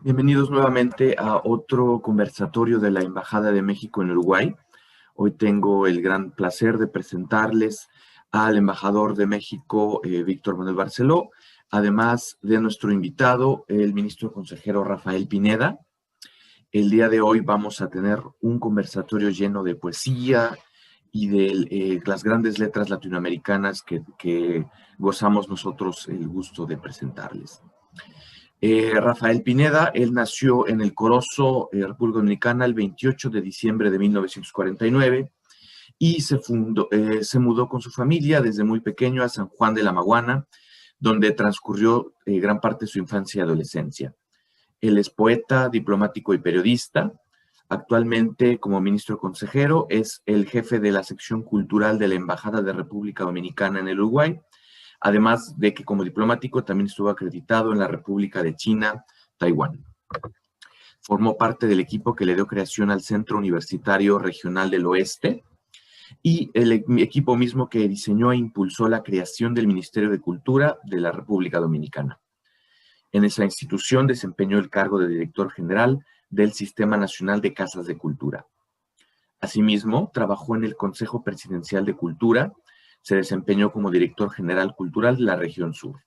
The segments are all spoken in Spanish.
Bienvenidos nuevamente a otro conversatorio de la Embajada de México en Uruguay. Hoy tengo el gran placer de presentarles al embajador de México, Víctor Manuel Barceló, además de nuestro invitado, el ministro consejero Rafael Pineda. El día de hoy vamos a tener un conversatorio lleno de poesía y de las grandes letras latinoamericanas que gozamos nosotros el gusto de presentarles. Rafael Pineda, él nació en el Corozo, República Dominicana, el 28 de diciembre de 1949 y se mudó con su familia desde muy pequeño a San Juan de la Maguana, donde transcurrió gran parte de su infancia y adolescencia. Él es poeta, diplomático y periodista. Actualmente, como ministro consejero, es el jefe de la sección cultural de la Embajada de República Dominicana en el Uruguay, además de que como diplomático también estuvo acreditado en la República de China, Taiwán. Formó parte del equipo que le dio creación al Centro Universitario Regional del Oeste y el equipo mismo que diseñó e impulsó la creación del Ministerio de Cultura de la República Dominicana. En esa institución desempeñó el cargo de director general del Sistema Nacional de Casas de Cultura. Asimismo, trabajó en el Consejo Presidencial de Cultura. Se desempeñó como director general cultural de la región sur.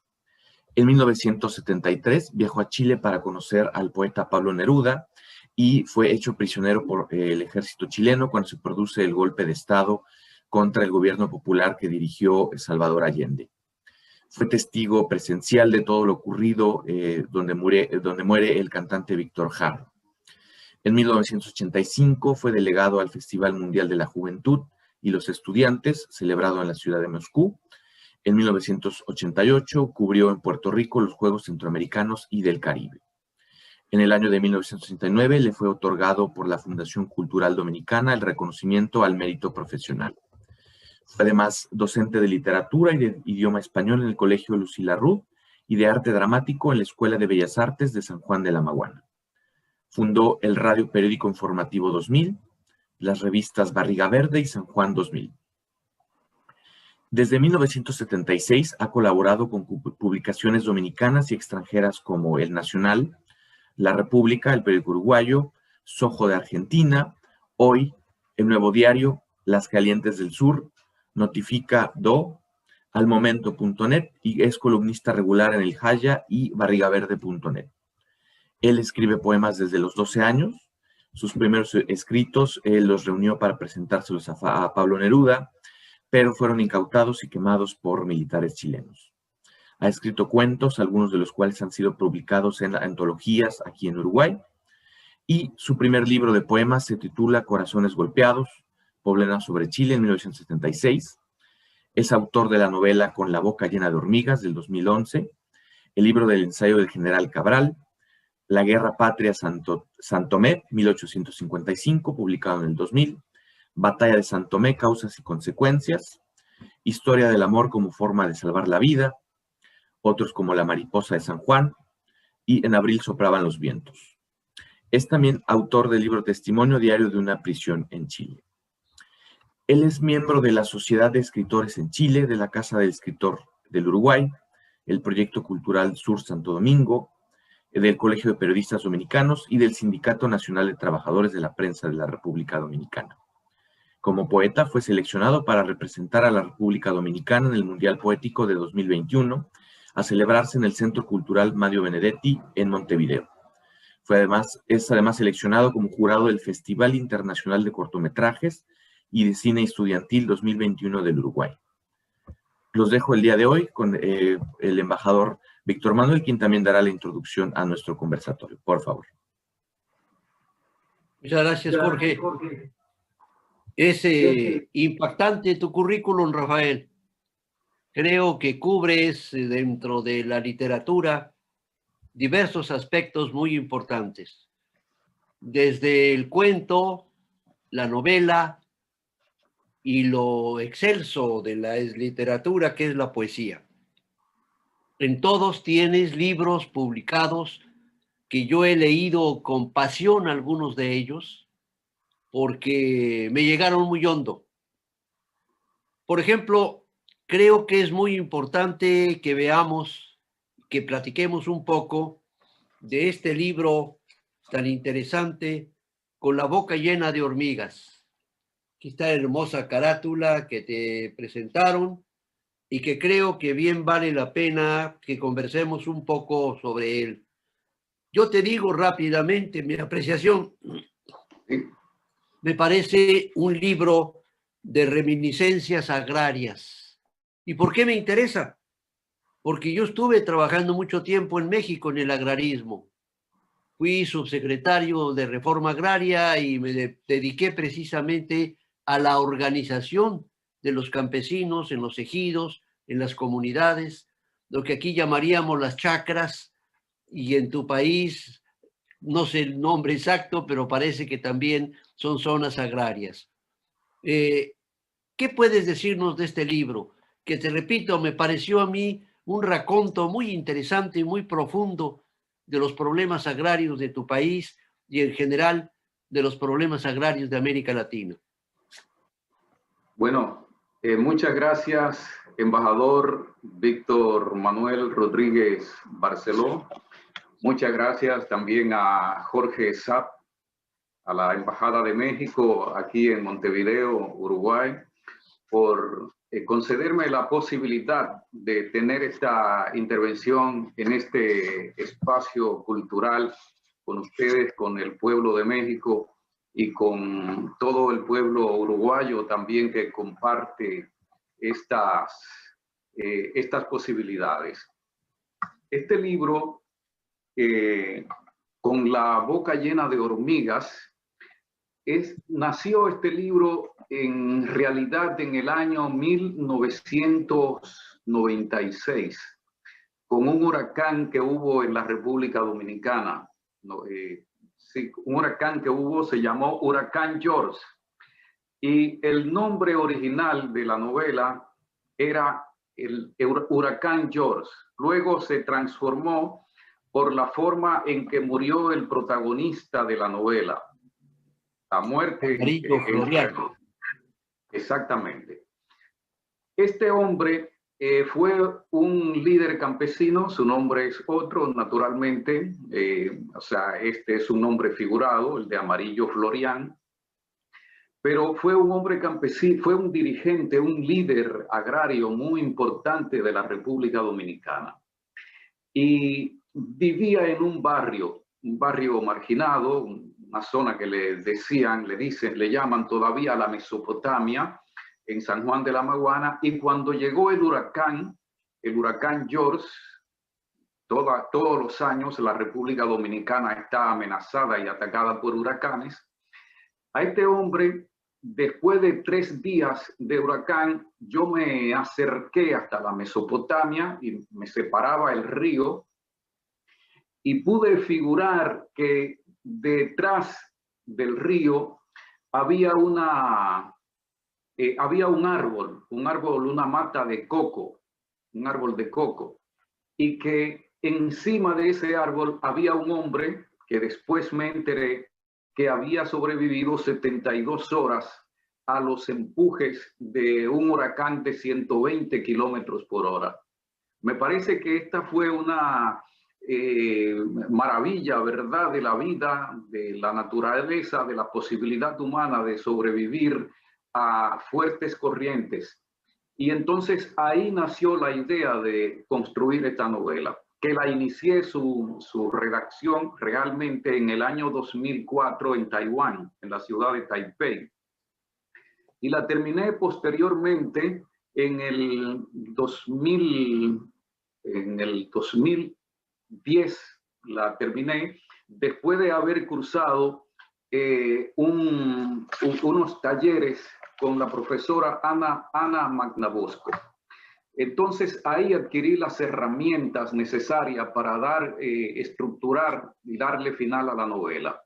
En 1973 viajó a Chile para conocer al poeta Pablo Neruda y fue hecho prisionero por el ejército chileno cuando se produce el golpe de Estado contra el gobierno popular que dirigió Salvador Allende. Fue testigo presencial de todo lo ocurrido donde muere el cantante Víctor Jara. En 1985 fue delegado al Festival Mundial de la Juventud y los Estudiantes, celebrado en la ciudad de Moscú. En 1988 cubrió en Puerto Rico los Juegos Centroamericanos y del Caribe. En el año de 1969 le fue otorgado por la Fundación Cultural Dominicana el reconocimiento al mérito profesional. Fue además docente de literatura y de idioma español en el Colegio Lucila Rud y de arte dramático en la Escuela de Bellas Artes de San Juan de la Maguana. Fundó el Radio Periódico Informativo 2000, las revistas Barriga Verde y San Juan 2000. Desde 1976 ha colaborado con publicaciones dominicanas y extranjeras como El Nacional, La República, El Periódico Uruguayo, Sojo de Argentina, Hoy, El Nuevo Diario, Las Calientes del Sur, Notifica Do, Almomento.net y es columnista regular en El Jaya y barrigaverde.net. Él escribe poemas desde los 12 años. Sus primeros escritos él los reunió para presentárselos a Pablo Neruda, pero fueron incautados y quemados por militares chilenos. Ha escrito cuentos, algunos de los cuales han sido publicados en antologías aquí en Uruguay, y su primer libro de poemas se titula Corazones Golpeados, Poblena sobre Chile, en 1976. Es autor de la novela Con la boca llena de hormigas, del 2011, el libro del ensayo del general Cabral, La Guerra Patria Santomé, 1855, publicado en el 2000, Batalla de Santomé, Causas y Consecuencias, Historia del amor como forma de salvar la vida, otros como La mariposa de San Juan y En abril soplaban los vientos. Es también autor del libro Testimonio Diario de una prisión en Chile. Él es miembro de la Sociedad de Escritores en Chile, de la Casa del Escritor del Uruguay, el Proyecto Cultural Sur Santo Domingo, del Colegio de Periodistas Dominicanos y del Sindicato Nacional de Trabajadores de la Prensa de la República Dominicana. Como poeta fue seleccionado para representar a la República Dominicana en el Mundial Poético de 2021, a celebrarse en el Centro Cultural Mario Benedetti en Montevideo. Es además seleccionado como jurado del Festival Internacional de Cortometrajes y de Cine Estudiantil 2021 del Uruguay. Los dejo el día de hoy con el embajador Víctor Manuel, quien también dará la introducción a nuestro conversatorio. Por favor. Muchas gracias, Jorge. Es impactante tu currículum, Rafael. Creo que cubres dentro de la literatura diversos aspectos muy importantes. Desde el cuento, la novela y lo excelso de la literatura, que es la poesía. En todos tienes libros publicados que yo he leído con pasión, algunos de ellos, porque me llegaron muy hondo. Por ejemplo, creo que es muy importante que veamos que platiquemos un poco de este libro tan interesante, Con la boca llena de hormigas. Aquí está la hermosa carátula que te presentaron y que creo que bien vale la pena que conversemos un poco sobre él. Yo te digo rápidamente mi apreciación. Me parece un libro de reminiscencias agrarias. ¿Y por qué me interesa? Porque yo estuve trabajando mucho tiempo en México en el agrarismo. Fui subsecretario de Reforma Agraria y me dediqué precisamente a la organización de los campesinos en los ejidos, en las comunidades, lo que aquí llamaríamos las chacras, y en tu país, no sé el nombre exacto, pero parece que también son zonas agrarias. ¿Qué puedes decirnos de este libro? Que te repito, me pareció a mí un raconto muy interesante y muy profundo de los problemas agrarios de tu país y en general de los problemas agrarios de América Latina. Bueno, muchas gracias, embajador Víctor Manuel Rodríguez Barceló. Muchas gracias también a Jorge Sapp, a la Embajada de México aquí en Montevideo, Uruguay, por concederme la posibilidad de tener esta intervención en este espacio cultural con ustedes, con el pueblo de México y con todo el pueblo uruguayo también que comparte estas posibilidades. Este libro, Con la boca llena de hormigas, nació este libro en realidad en el año 1996, con un huracán que hubo en la República Dominicana. Sí, un huracán que hubo se llamó Huracán George. Y el nombre original de la novela era el Huracán George. Luego se transformó por la forma en que murió el protagonista de la novela. La muerte. Amarillo Floriano. Exactamente. Este hombre fue un líder campesino, su nombre es otro, naturalmente, o sea, este es un nombre figurado, el de Amarillo Florián, pero fue un hombre campesino, fue un dirigente, un líder agrario muy importante de la República Dominicana. Y vivía en un barrio marginado, una zona que le llaman todavía la Mesopotamia, en San Juan de la Maguana, y cuando llegó el huracán George, todos los años la República Dominicana está amenazada y atacada por huracanes. A este hombre, después de 3 días de huracán, yo me acerqué hasta la Mesopotamia y me separaba el río y pude figurar que detrás del río había un árbol, una mata de coco, un árbol de coco, y que encima de ese árbol había un hombre que después me enteré que había sobrevivido 72 horas a los empujes de un huracán de 120 kilómetros por hora. Me parece que esta fue una maravilla, ¿verdad?, de la vida, de la naturaleza, de la posibilidad humana de sobrevivir a fuertes corrientes. Y entonces ahí nació la idea de construir esta novela, que la inicié su redacción realmente en el año 2004 en Taiwán, en la ciudad de Taipei. Y la terminé posteriormente en el 2010, la terminé después de haber cursado unos talleres con la profesora Ana Magnabosco. Entonces ahí adquirí las herramientas necesarias para estructurar y darle final a la novela.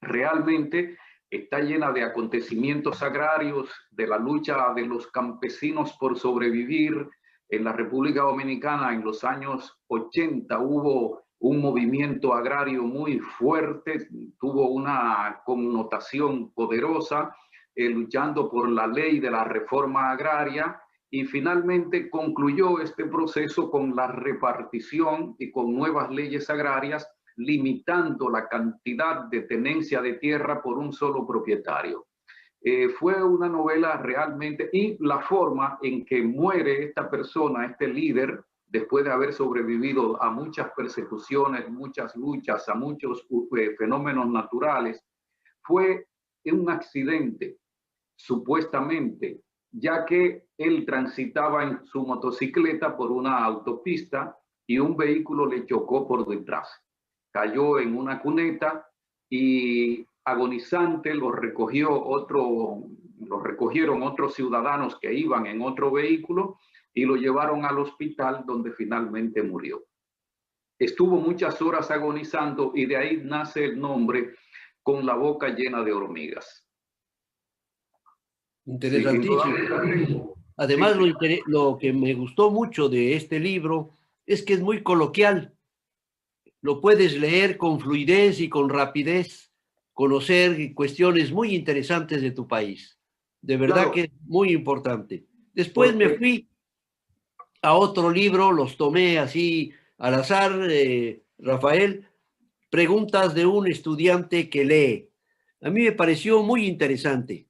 Realmente está llena de acontecimientos agrarios, de la lucha de los campesinos por sobrevivir. En la República Dominicana en los años 80 hubo un movimiento agrario muy fuerte, tuvo una connotación poderosa, luchando por la ley de la reforma agraria, y finalmente concluyó este proceso con la repartición y con nuevas leyes agrarias, limitando la cantidad de tenencia de tierra por un solo propietario. Fue una novela realmente, y la forma en que muere esta persona, este líder, después de haber sobrevivido a muchas persecuciones, muchas luchas, a muchos fenómenos naturales, fue un accidente, supuestamente, ya que él transitaba en su motocicleta por una autopista y un vehículo le chocó por detrás. Cayó en una cuneta y agonizante lo recogieron otros ciudadanos que iban en otro vehículo y lo llevaron al hospital, donde finalmente murió. Estuvo muchas horas agonizando y de ahí nace el nombre Con la boca llena de hormigas. Interesantísimo. Además, lo que me gustó mucho de este libro es que es muy coloquial. Lo puedes leer con fluidez y con rapidez, conocer cuestiones muy interesantes de tu país. De verdad Claro, que es muy importante. Después me fui a otro libro, los tomé así al azar, Rafael, Preguntas de un estudiante que lee. A mí me pareció muy interesante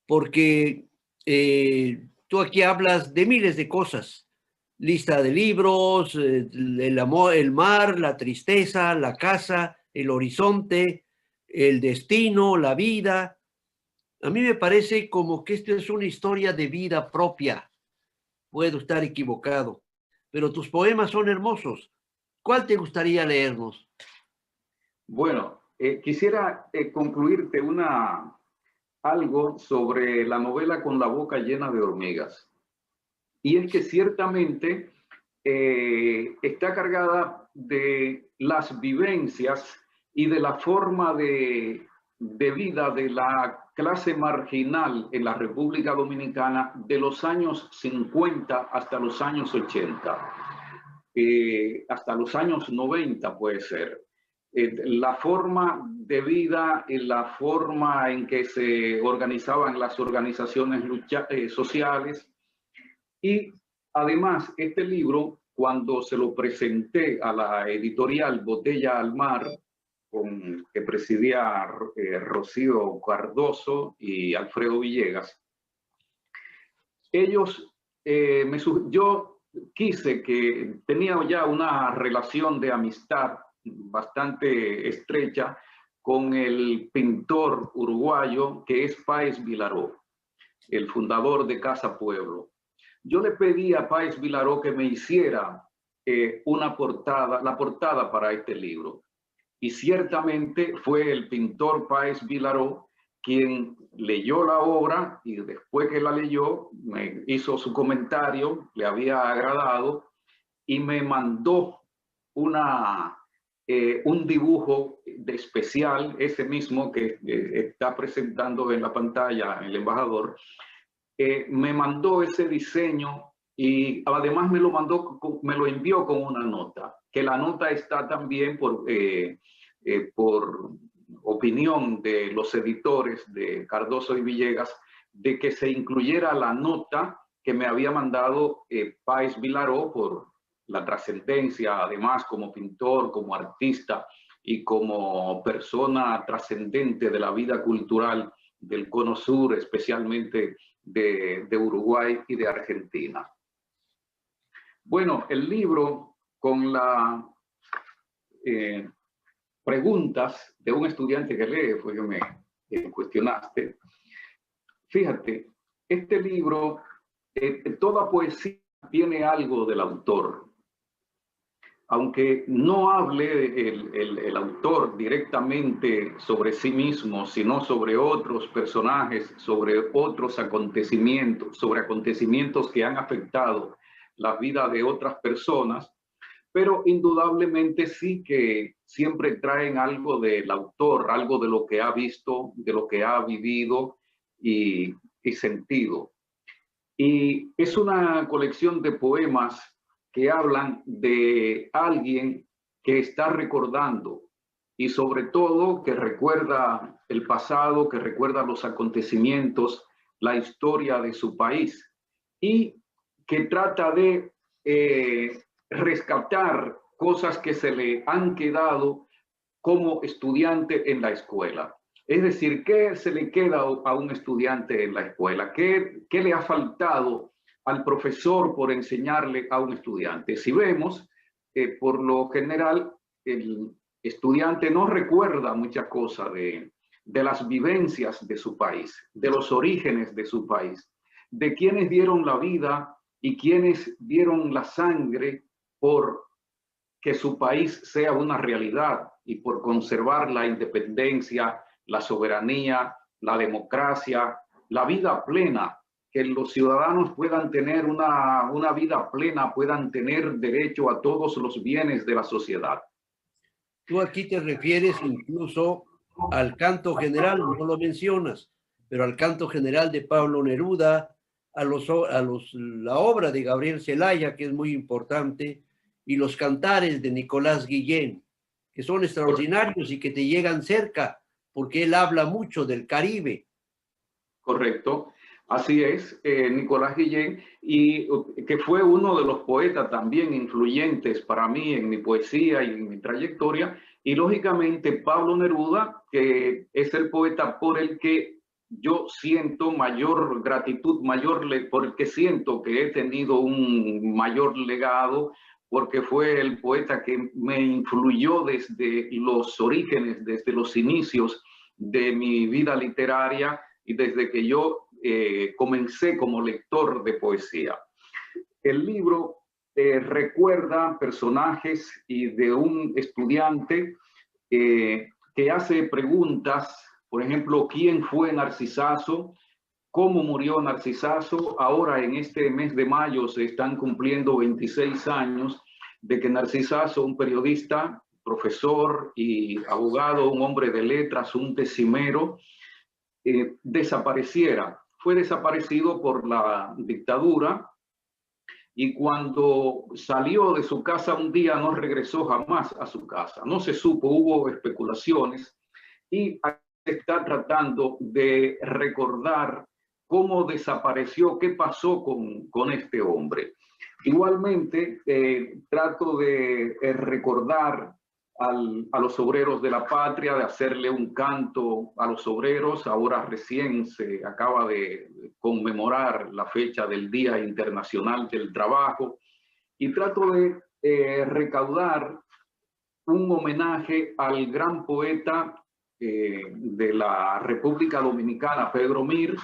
porque tú aquí hablas de miles de cosas, lista de libros, el amor, el mar, la tristeza, la casa, el horizonte, el destino, la vida. A mí me parece como que esta es una historia de vida propia. Puedo estar equivocado, pero tus poemas son hermosos. ¿Cuál te gustaría leernos? bueno, quisiera concluirte algo sobre la novela Con la boca llena de hormigas. Y es que ciertamente está cargada de las vivencias y de la forma de vida de la clase marginal en la República Dominicana de los años 50 hasta los años 80, hasta los años 90 puede ser. La forma de vida, la forma en que se organizaban las organizaciones sociales. Y además, este libro, cuando se lo presenté a la editorial Botella al Mar, que presidía Rocío Cardoso y Alfredo Villegas, yo quise que tenía ya una relación de amistad bastante estrecha con el pintor uruguayo que es Páez Vilaró, el fundador de Casa Pueblo. Yo le pedí a Páez Vilaró que me hiciera la portada para este libro. Y ciertamente fue el pintor Páez Vilaró quien leyó la obra y después que la leyó me hizo su comentario, le había agradado y me mandó un dibujo de especial, ese mismo que está presentando en la pantalla el embajador. Me mandó ese diseño y además me lo envió con una nota, que la nota está también por opinión de los editores de Cardoso y Villegas, de que se incluyera la nota que me había mandado Páez Vilaró por la trascendencia, además como pintor, como artista y como persona trascendente de la vida cultural del Cono Sur, especialmente de Uruguay y de Argentina. Bueno, el libro con las preguntas de un estudiante que lee, fue que me cuestionaste. Fíjate, este libro, toda poesía tiene algo del autor. Aunque no hable el autor directamente sobre sí mismo, sino sobre otros personajes, sobre otros acontecimientos, sobre acontecimientos que han afectado la vida de otras personas, pero indudablemente sí que siempre traen algo del autor, algo de lo que ha visto, de lo que ha vivido y sentido. Y es una colección de poemas que hablan de alguien que está recordando y sobre todo que recuerda el pasado, que recuerda los acontecimientos, la historia de su país. Y que trata de rescatar cosas que se le han quedado como estudiante en la escuela. Es decir, ¿qué se le queda a un estudiante en la escuela? ¿Qué le ha faltado al profesor por enseñarle a un estudiante? Si vemos, por lo general, el estudiante no recuerda muchas cosas de las vivencias de su país, de los orígenes de su país, de quienes dieron la vida y quienes dieron la sangre por que su país sea una realidad y por conservar la independencia, la soberanía, la democracia, la vida plena, que los ciudadanos puedan tener una vida plena, puedan tener derecho a todos los bienes de la sociedad. Tú aquí te refieres incluso al canto general, no lo mencionas, pero al canto general de Pablo Neruda, la obra de Gabriel Celaya, que es muy importante, y los cantares de Nicolás Guillén, que son extraordinarios y que te llegan cerca, porque él habla mucho del Caribe. Correcto, así es, Nicolás Guillén, y que fue uno de los poetas también influyentes para mí en mi poesía y en mi trayectoria, y lógicamente Pablo Neruda, que es el poeta por el que yo siento mayor gratitud, por el que siento que he tenido un mayor legado, porque fue el poeta que me influyó desde los orígenes, desde los inicios de mi vida literaria y desde que yo comencé como lector de poesía. El libro recuerda personajes y de un estudiante que hace preguntas, por ejemplo, ¿quién fue Narcisazo? ¿Cómo murió Narcisazo? Ahora en este mes de mayo se están cumpliendo 26 años de que Narcisazo, un periodista, profesor y abogado, un hombre de letras, un decimero, desapareciera. Fue desaparecido por la dictadura y cuando salió de su casa un día no regresó jamás a su casa. No se supo, hubo especulaciones y se está tratando de recordar cómo desapareció, qué pasó con este hombre. Igualmente, trato de recordar a los obreros de la patria, de hacerle un canto a los obreros. Ahora recién se acaba de conmemorar la fecha del Día Internacional del Trabajo y trato de recaudar un homenaje al gran poeta de la República Dominicana, Pedro Mir,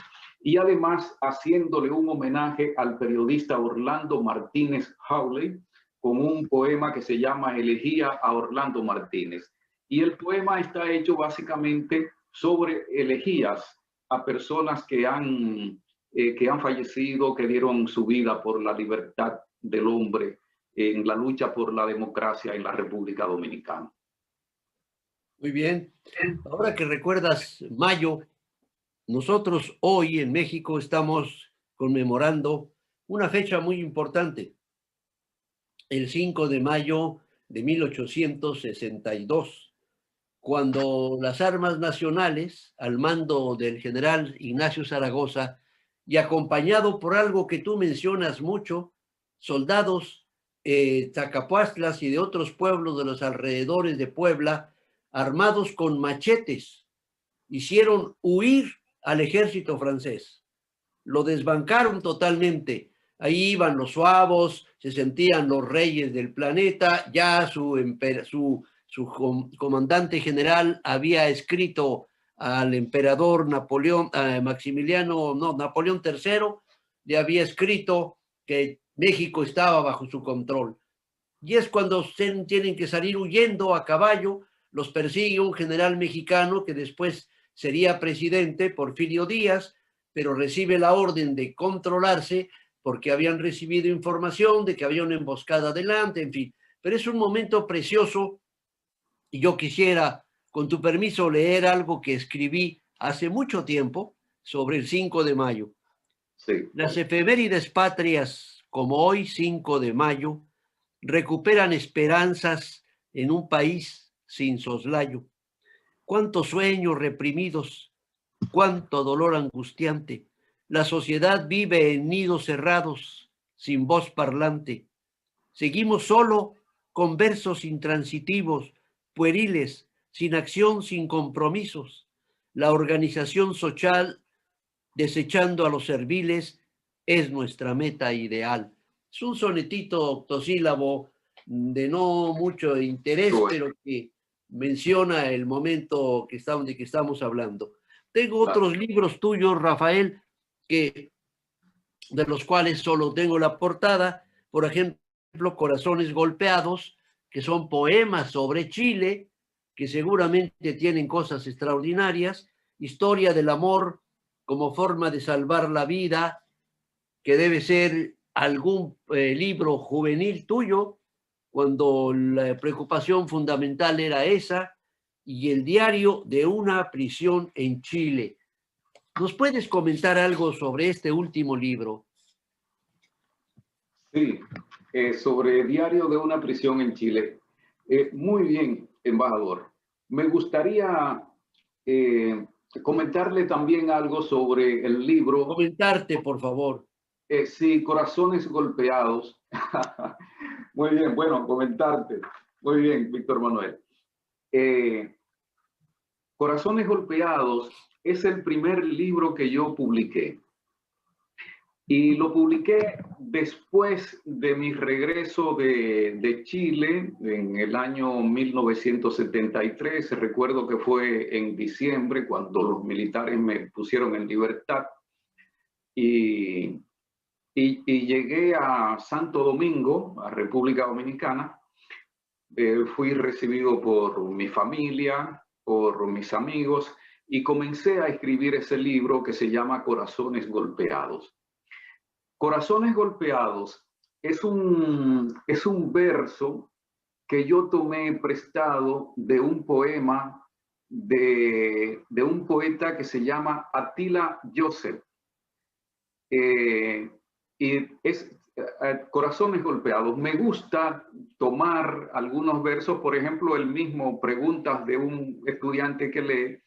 y además haciéndole un homenaje al periodista Orlando Martínez Hawley con un poema que se llama Elegía a Orlando Martínez. Y el poema está hecho básicamente sobre elegías a personas que han fallecido, que dieron su vida por la libertad del hombre en la lucha por la democracia en la República Dominicana. Muy bien. Ahora que recuerdas mayo, nosotros hoy en México estamos conmemorando una fecha muy importante, el 5 de mayo de 1862, cuando las armas nacionales, al mando del general Ignacio Zaragoza, y acompañado por algo que tú mencionas mucho, soldados zacapuastlas y de otros pueblos de los alrededores de Puebla, armados con machetes, hicieron huir al ejército francés. Lo desbancaron totalmente. Ahí iban los suavos, se sentían los reyes del planeta, ya su comandante general había escrito al emperador Napoleón III, le había escrito que México estaba bajo su control. Y es cuando tienen que salir huyendo a caballo, los persigue un general mexicano que después sería presidente, Porfirio Díaz, pero recibe la orden de controlarse porque habían recibido información de que había una emboscada adelante, en fin. Pero es un momento precioso y yo quisiera, con tu permiso, leer algo que escribí hace mucho tiempo sobre el 5 de mayo. Sí. Las efemérides patrias, como hoy 5 de mayo, recuperan esperanzas en un país sin soslayo. Cuántos sueños reprimidos, cuánto dolor angustiante. La sociedad vive en nidos cerrados, sin voz parlante. Seguimos solo con versos intransitivos, pueriles, sin acción, sin compromisos. La organización social, desechando a los serviles, es nuestra meta ideal. Es un sonetito octosílabo de no mucho interés, pero que menciona el momento de que estamos hablando. Tengo otros libros tuyos, Rafael, de los cuales solo tengo la portada. Por ejemplo, Corazones Golpeados, que son poemas sobre Chile, que seguramente tienen cosas extraordinarias. Historia del amor como forma de salvar la vida, que debe ser algún libro juvenil tuyo, cuando la preocupación fundamental era esa, y el diario de una prisión en Chile. ¿Nos puedes comentar algo sobre este último libro? Sí, sobre Diario de una prisión en Chile. Muy bien, embajador. Me gustaría comentarle también algo sobre el libro. Comentarte, por favor. Sí, Corazones Golpeados. Muy bien, bueno, comentarte. Muy bien, Víctor Manuel. Corazones Golpeados es el primer libro que yo publiqué. Y lo publiqué después de mi regreso de Chile en el año 1973. Recuerdo que fue en diciembre cuando los militares me pusieron en libertad. Y llegué a Santo Domingo, a República Dominicana. Fui recibido por mi familia, por mis amigos, y comencé a escribir ese libro que se llama Corazones Golpeados. Corazones Golpeados es un verso que yo tomé prestado de un poema de un poeta que se llama Attila Joseph. Y es Corazones Golpeados. Me gusta tomar algunos versos, por ejemplo, el mismo Preguntas de un estudiante que lee.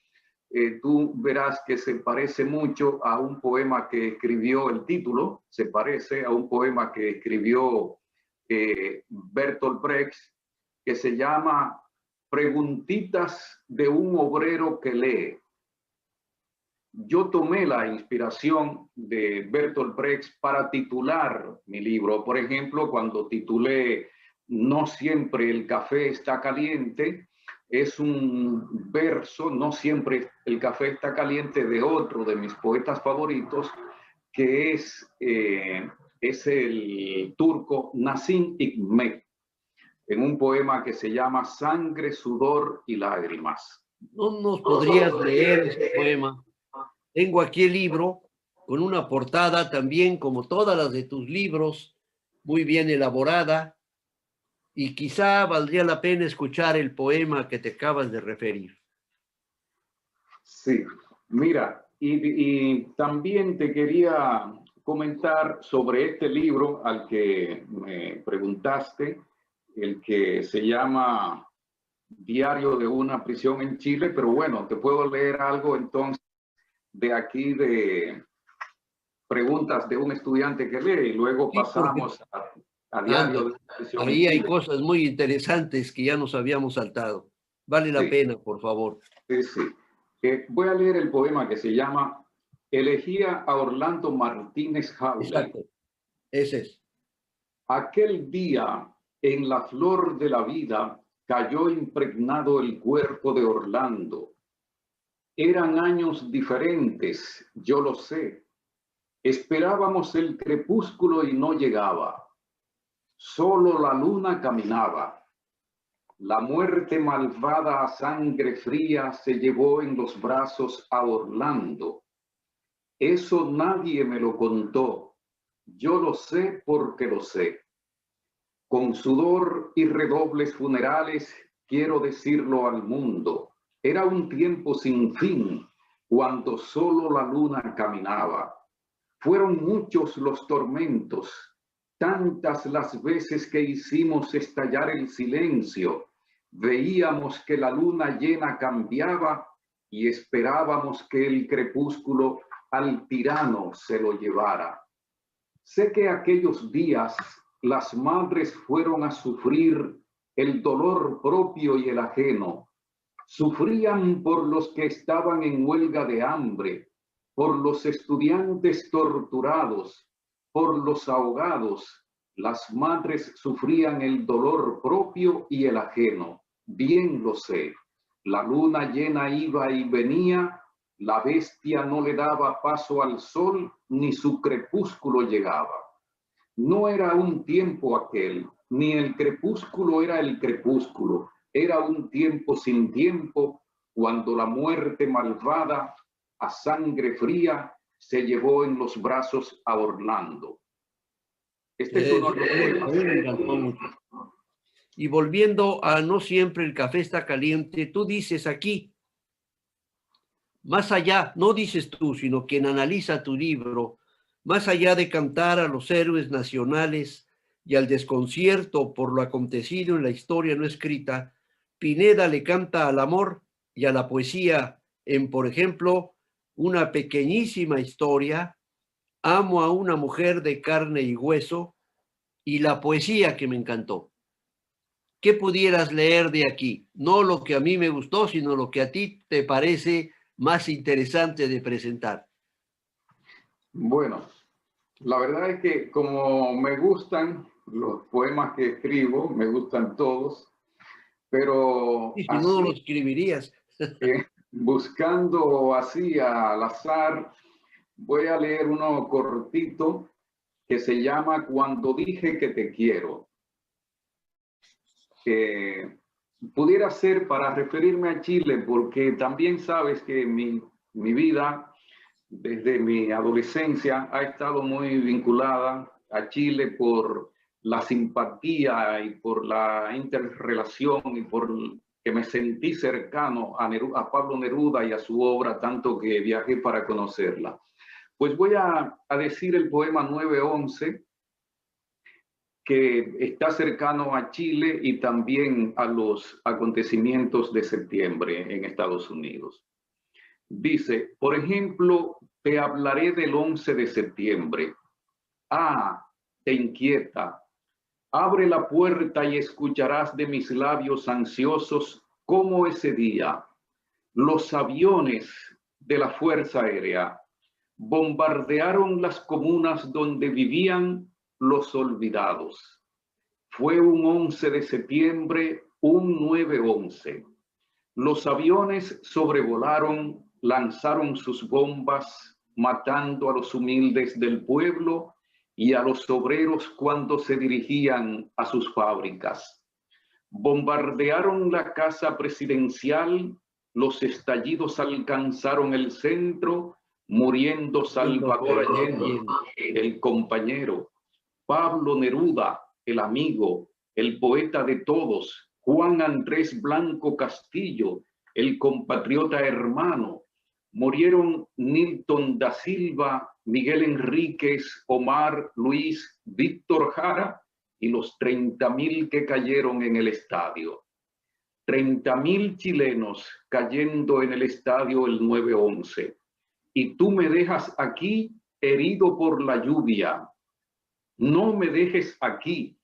Tú verás que se parece mucho a un poema que escribió, el título se parece a un poema que escribió Bertolt Brecht, que se llama Preguntitas de un obrero que lee. Yo tomé la inspiración de Bertolt Brecht para titular mi libro. Por ejemplo, cuando titulé No siempre el café está caliente, es un verso, No siempre el café está caliente, de otro de mis poetas favoritos, que es el turco Nazım Hikmet, en un poema que se llama Sangre, sudor y lágrimas. ¿No nos podrías leer ese poema? Tengo aquí el libro con una portada también, como todas las de tus libros, muy bien elaborada, y quizá valdría la pena escuchar el poema que te acabas de referir. Sí, mira, y también te quería comentar sobre este libro al que me preguntaste, el que se llama Diario de una prisión en Chile, pero bueno, te puedo leer algo entonces de aquí de Preguntas de un estudiante que lee y luego pasamos a Diario de una prisión en Ahí hay Chile. cosas muy interesantes que ya nos habíamos saltado. Vale la pena, por favor. Sí, sí. Voy a leer el poema que se llama Elegía a Orlando Martínez Howley. Exacto. Ese es. Aquel día, en la flor de la vida, cayó impregnado el cuerpo de Orlando. Eran años diferentes, yo lo sé. Esperábamos el crepúsculo y no llegaba. Solo la luna caminaba. La muerte malvada a sangre fría se llevó en los brazos a Orlando. Eso nadie me lo contó. Yo lo sé porque lo sé. Con sudor y redobles funerales quiero decirlo al mundo. Era un tiempo sin fin cuando solo la luna caminaba. Fueron muchos los tormentos, tantas las veces que hicimos estallar el silencio. Veíamos que la luna llena cambiaba y esperábamos que el crepúsculo al tirano se lo llevara. Sé que aquellos días las madres fueron a sufrir el dolor propio y el ajeno. Sufrían por los que estaban en huelga de hambre, por los estudiantes torturados, por los ahogados. Las madres sufrían el dolor propio y el ajeno. Bien lo sé. La luna llena iba y venía, la bestia no le daba paso al sol, ni su crepúsculo llegaba. No era un tiempo aquel, ni el crepúsculo era el crepúsculo, era un tiempo sin tiempo, cuando la muerte malvada, a sangre fría, se llevó en los brazos a Orlando. Este es uno de los poemas. Me encantó mucho. Y volviendo a No siempre el café está caliente, tú dices aquí, más allá, no dices tú, sino quien analiza tu libro, más allá de cantar a los héroes nacionales y al desconcierto por lo acontecido en la historia no escrita, Pineda le canta al amor y a la poesía en, por ejemplo, una pequeñísima historia, Amo a una mujer de carne y hueso, y la poesía que me encantó. ¿Qué pudieras leer de aquí? No lo que a mí me gustó, sino lo que a ti te parece más interesante de presentar. Bueno, la verdad es que como me gustan los poemas que escribo, me gustan todos, pero Y si así, no lo escribirías. buscando así al azar, voy a leer uno cortito que se llama Cuando dije que te quiero. Pudiera ser para referirme a Chile, porque también sabes que mi vida desde mi adolescencia ha estado muy vinculada a Chile por la simpatía y por la interrelación y por que me sentí cercano a Pablo Neruda y a su obra, tanto que viajé para conocerla. Pues voy a decir el poema 911, que está cercano a Chile y también a los acontecimientos de septiembre en Estados Unidos. Dice, por ejemplo, te hablaré del 11 de septiembre. Ah, te inquieta. Abre la puerta y escucharás de mis labios ansiosos cómo ese día los aviones de la Fuerza Aérea bombardearon las comunas donde vivían los olvidados. Fue un 11 de septiembre, un 9/11. Los aviones sobrevolaron, lanzaron sus bombas, matando a los humildes del pueblo y a los obreros cuando se dirigían a sus fábricas. Bombardearon la casa presidencial, los estallidos alcanzaron el centro, muriendo Salvador Allende, el compañero, Pablo Neruda, el amigo, el poeta de todos, Juan Andrés Blanco Castillo, el compatriota hermano. Murieron Nilton da Silva, Miguel Enríquez, Omar, Luis, Víctor Jara y los 30,000 que cayeron en el estadio. 30,000 chilenos cayendo en el estadio el 9/11. Y tú me dejas aquí herido por la lluvia. No me dejes aquí,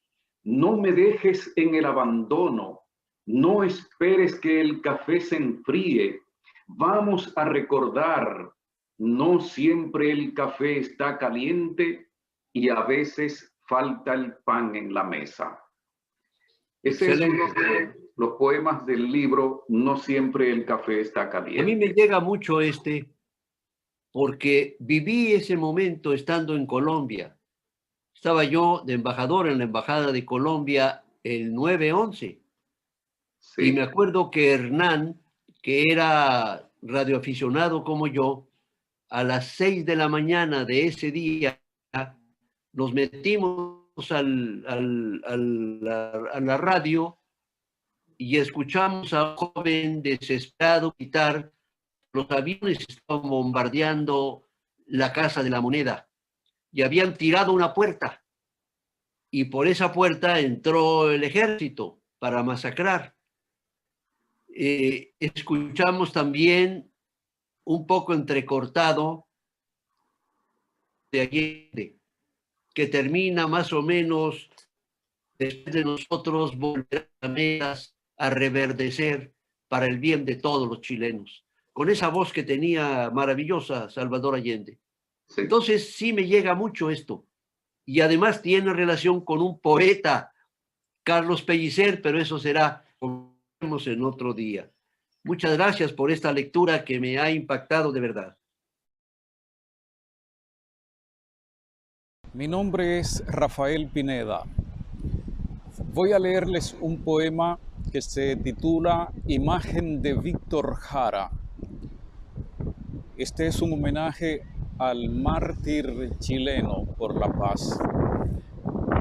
no me dejes en el abandono, no esperes que el café se enfríe. Vamos a recordar, no siempre el café está caliente y a veces falta el pan en la mesa. Ese es uno de los poemas del libro No siempre el café está caliente. A mí me llega mucho porque viví ese momento estando en Colombia. Estaba yo de embajador en la Embajada de Colombia el 9/11. Sí. Y me acuerdo que Hernán, que era radioaficionado como yo, a las 6 de la mañana de ese día nos metimos a la radio y escuchamos a un joven desesperado gritar: los aviones estaban bombardeando la Casa de la Moneda y habían tirado una puerta. Y por esa puerta entró el ejército para masacrar. Escuchamos también un poco entrecortado de Allende. que termina más o menos después de nosotros volverán a reverdecer para el bien de todos los chilenos, con esa voz que tenía maravillosa Salvador Allende. Sí. Entonces sí me llega mucho esto. Y además tiene relación con un poeta, Carlos Pellicer, pero eso será en otro día. Muchas gracias por esta lectura que me ha impactado de verdad. Mi nombre es Rafael Pineda. Voy a leerles un poema que se titula Imagen de Víctor Jara. Este es un homenaje al mártir chileno por la paz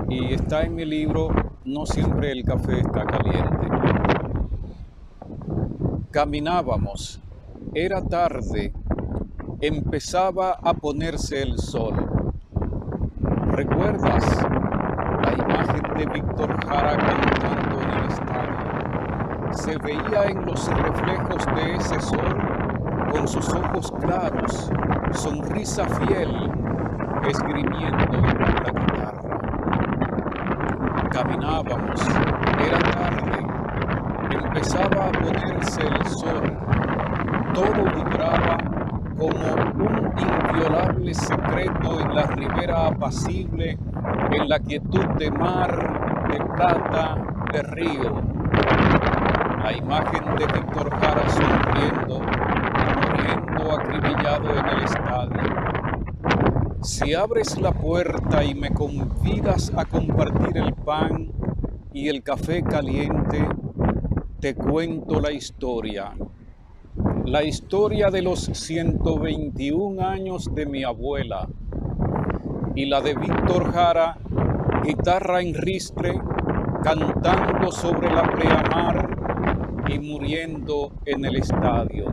y está en mi libro No siempre el café está caliente. Caminábamos, era tarde, empezaba a ponerse el sol. ¿Recuerdas la imagen de Víctor Jara cantando en el estadio? Se veía en los reflejos de ese sol, con sus ojos claros, sonrisa fiel, esgrimiendo la guitarra. Caminábamos, era tarde, empezaba a ponerse el sol, todo vibraba como un inviolable secreto en la ribera apacible, en la quietud de mar, de plata, de río. La imagen de Víctor Jara sonriendo, muriendo acribillado en el estadio. Si abres la puerta y me convidas a compartir el pan y el café caliente, te cuento la historia. La historia de los 121 años de mi abuela y la de Víctor Jara, guitarra en ristre, cantando sobre la pleamar y muriendo en el estadio.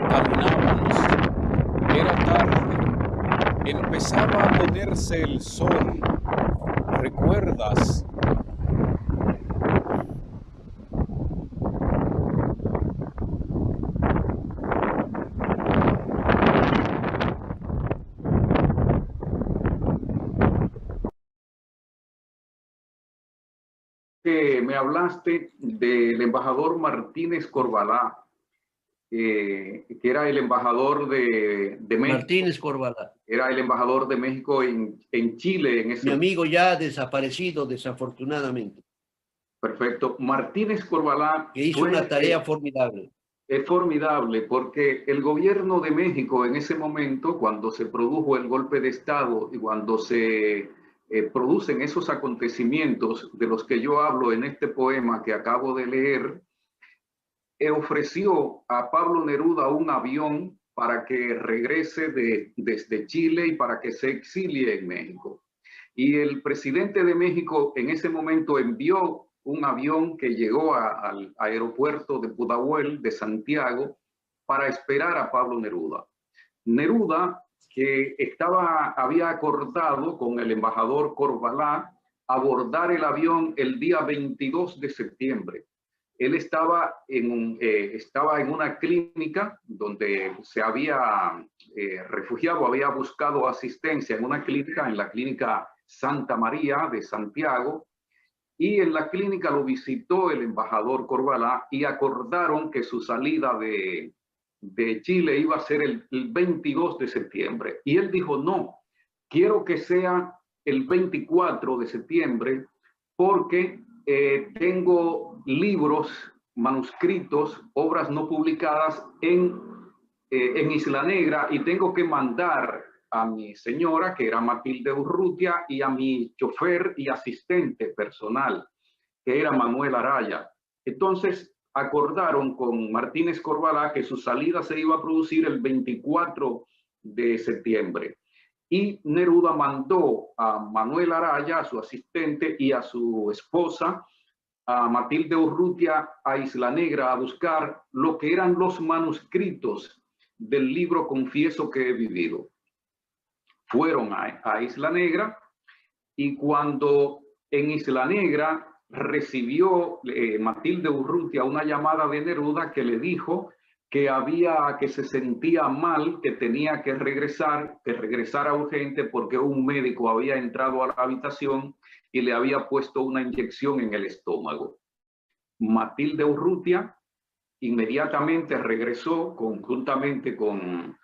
Caminábamos, era tarde, empezaba a ponerse el sol. ¿Recuerdas? Me hablaste del embajador Martínez Corvalá, que era el embajador de México. Martínez Corvalá. Era el embajador de México en Chile. En ese Mi amigo ya desaparecido, desafortunadamente. Perfecto. Martínez Corvalá que hizo una tarea formidable. Es formidable porque el gobierno de México en ese momento, cuando se produjo el golpe de Estado y cuando se producen esos acontecimientos de los que yo hablo en este poema que acabo de leer, ofreció a Pablo Neruda un avión para que regrese desde Chile y para que se exilie en México. Y el presidente de México en ese momento envió un avión que llegó al aeropuerto de Pudahuel de Santiago para esperar a Pablo Neruda. Neruda, que había acordado con el embajador Corvalá abordar el avión el día 22 de septiembre. Él estaba en una clínica donde se había refugiado, había buscado asistencia en una clínica, en la clínica Santa María de Santiago, y en la clínica lo visitó el embajador Corvalá y acordaron que su salida de Chile iba a ser el 22 de septiembre. Y él dijo, no, quiero que sea el 24 de septiembre porque tengo libros, manuscritos, obras no publicadas en Isla Negra y tengo que mandar a mi señora, que era Matilde Urrutia, y a mi chofer y asistente personal, que era Manuel Araya. Entonces acordaron con Martínez Corvalá que su salida se iba a producir el 24 de septiembre. Y Neruda mandó a Manuel Araya, a su asistente, y a su esposa, a Matilde Urrutia, a Isla Negra a buscar lo que eran los manuscritos del libro Confieso que he vivido. Fueron a Isla Negra y cuando en Isla Negra recibió Matilde Urrutia una llamada de Neruda que le dijo que se sentía mal, que tenía que regresara urgente porque un médico había entrado a la habitación y le había puesto una inyección en el estómago. Matilde Urrutia inmediatamente regresó conjuntamente con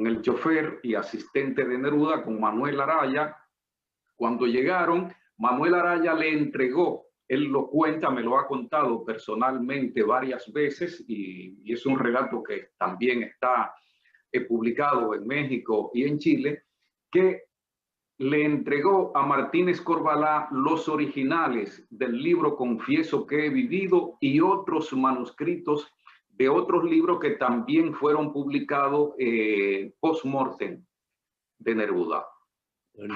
el chofer y asistente de Neruda, con Manuel Araya. Cuando llegaron, Manuel Araya le entregó, él lo cuenta, me lo ha contado personalmente varias veces y es un relato que también está publicado en México y en Chile, que le entregó a Martínez Corvalá los originales del libro Confieso que he vivido y otros manuscritos de otros libros que también fueron publicados post-mortem de Neruda.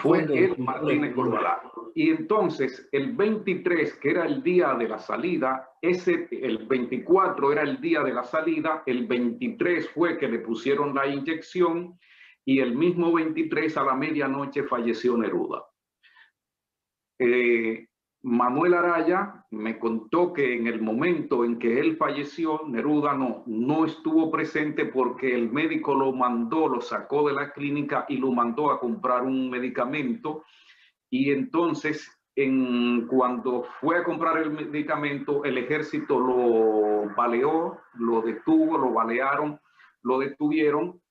Fue él, Martínez Corvalá. Y entonces, el 23, que era el día de la salida, el 24 era el día de la salida, el 23 fue que le pusieron la inyección, y el mismo 23 a la medianoche falleció Neruda. Manuel Araya me contó que en el momento en que él falleció, Neruda no estuvo presente porque el médico lo sacó de la clínica y lo mandó a comprar un medicamento. Y entonces, cuando fue a comprar el medicamento, el ejército lo baleó, lo detuvo, lo balearon, lo detuvieron.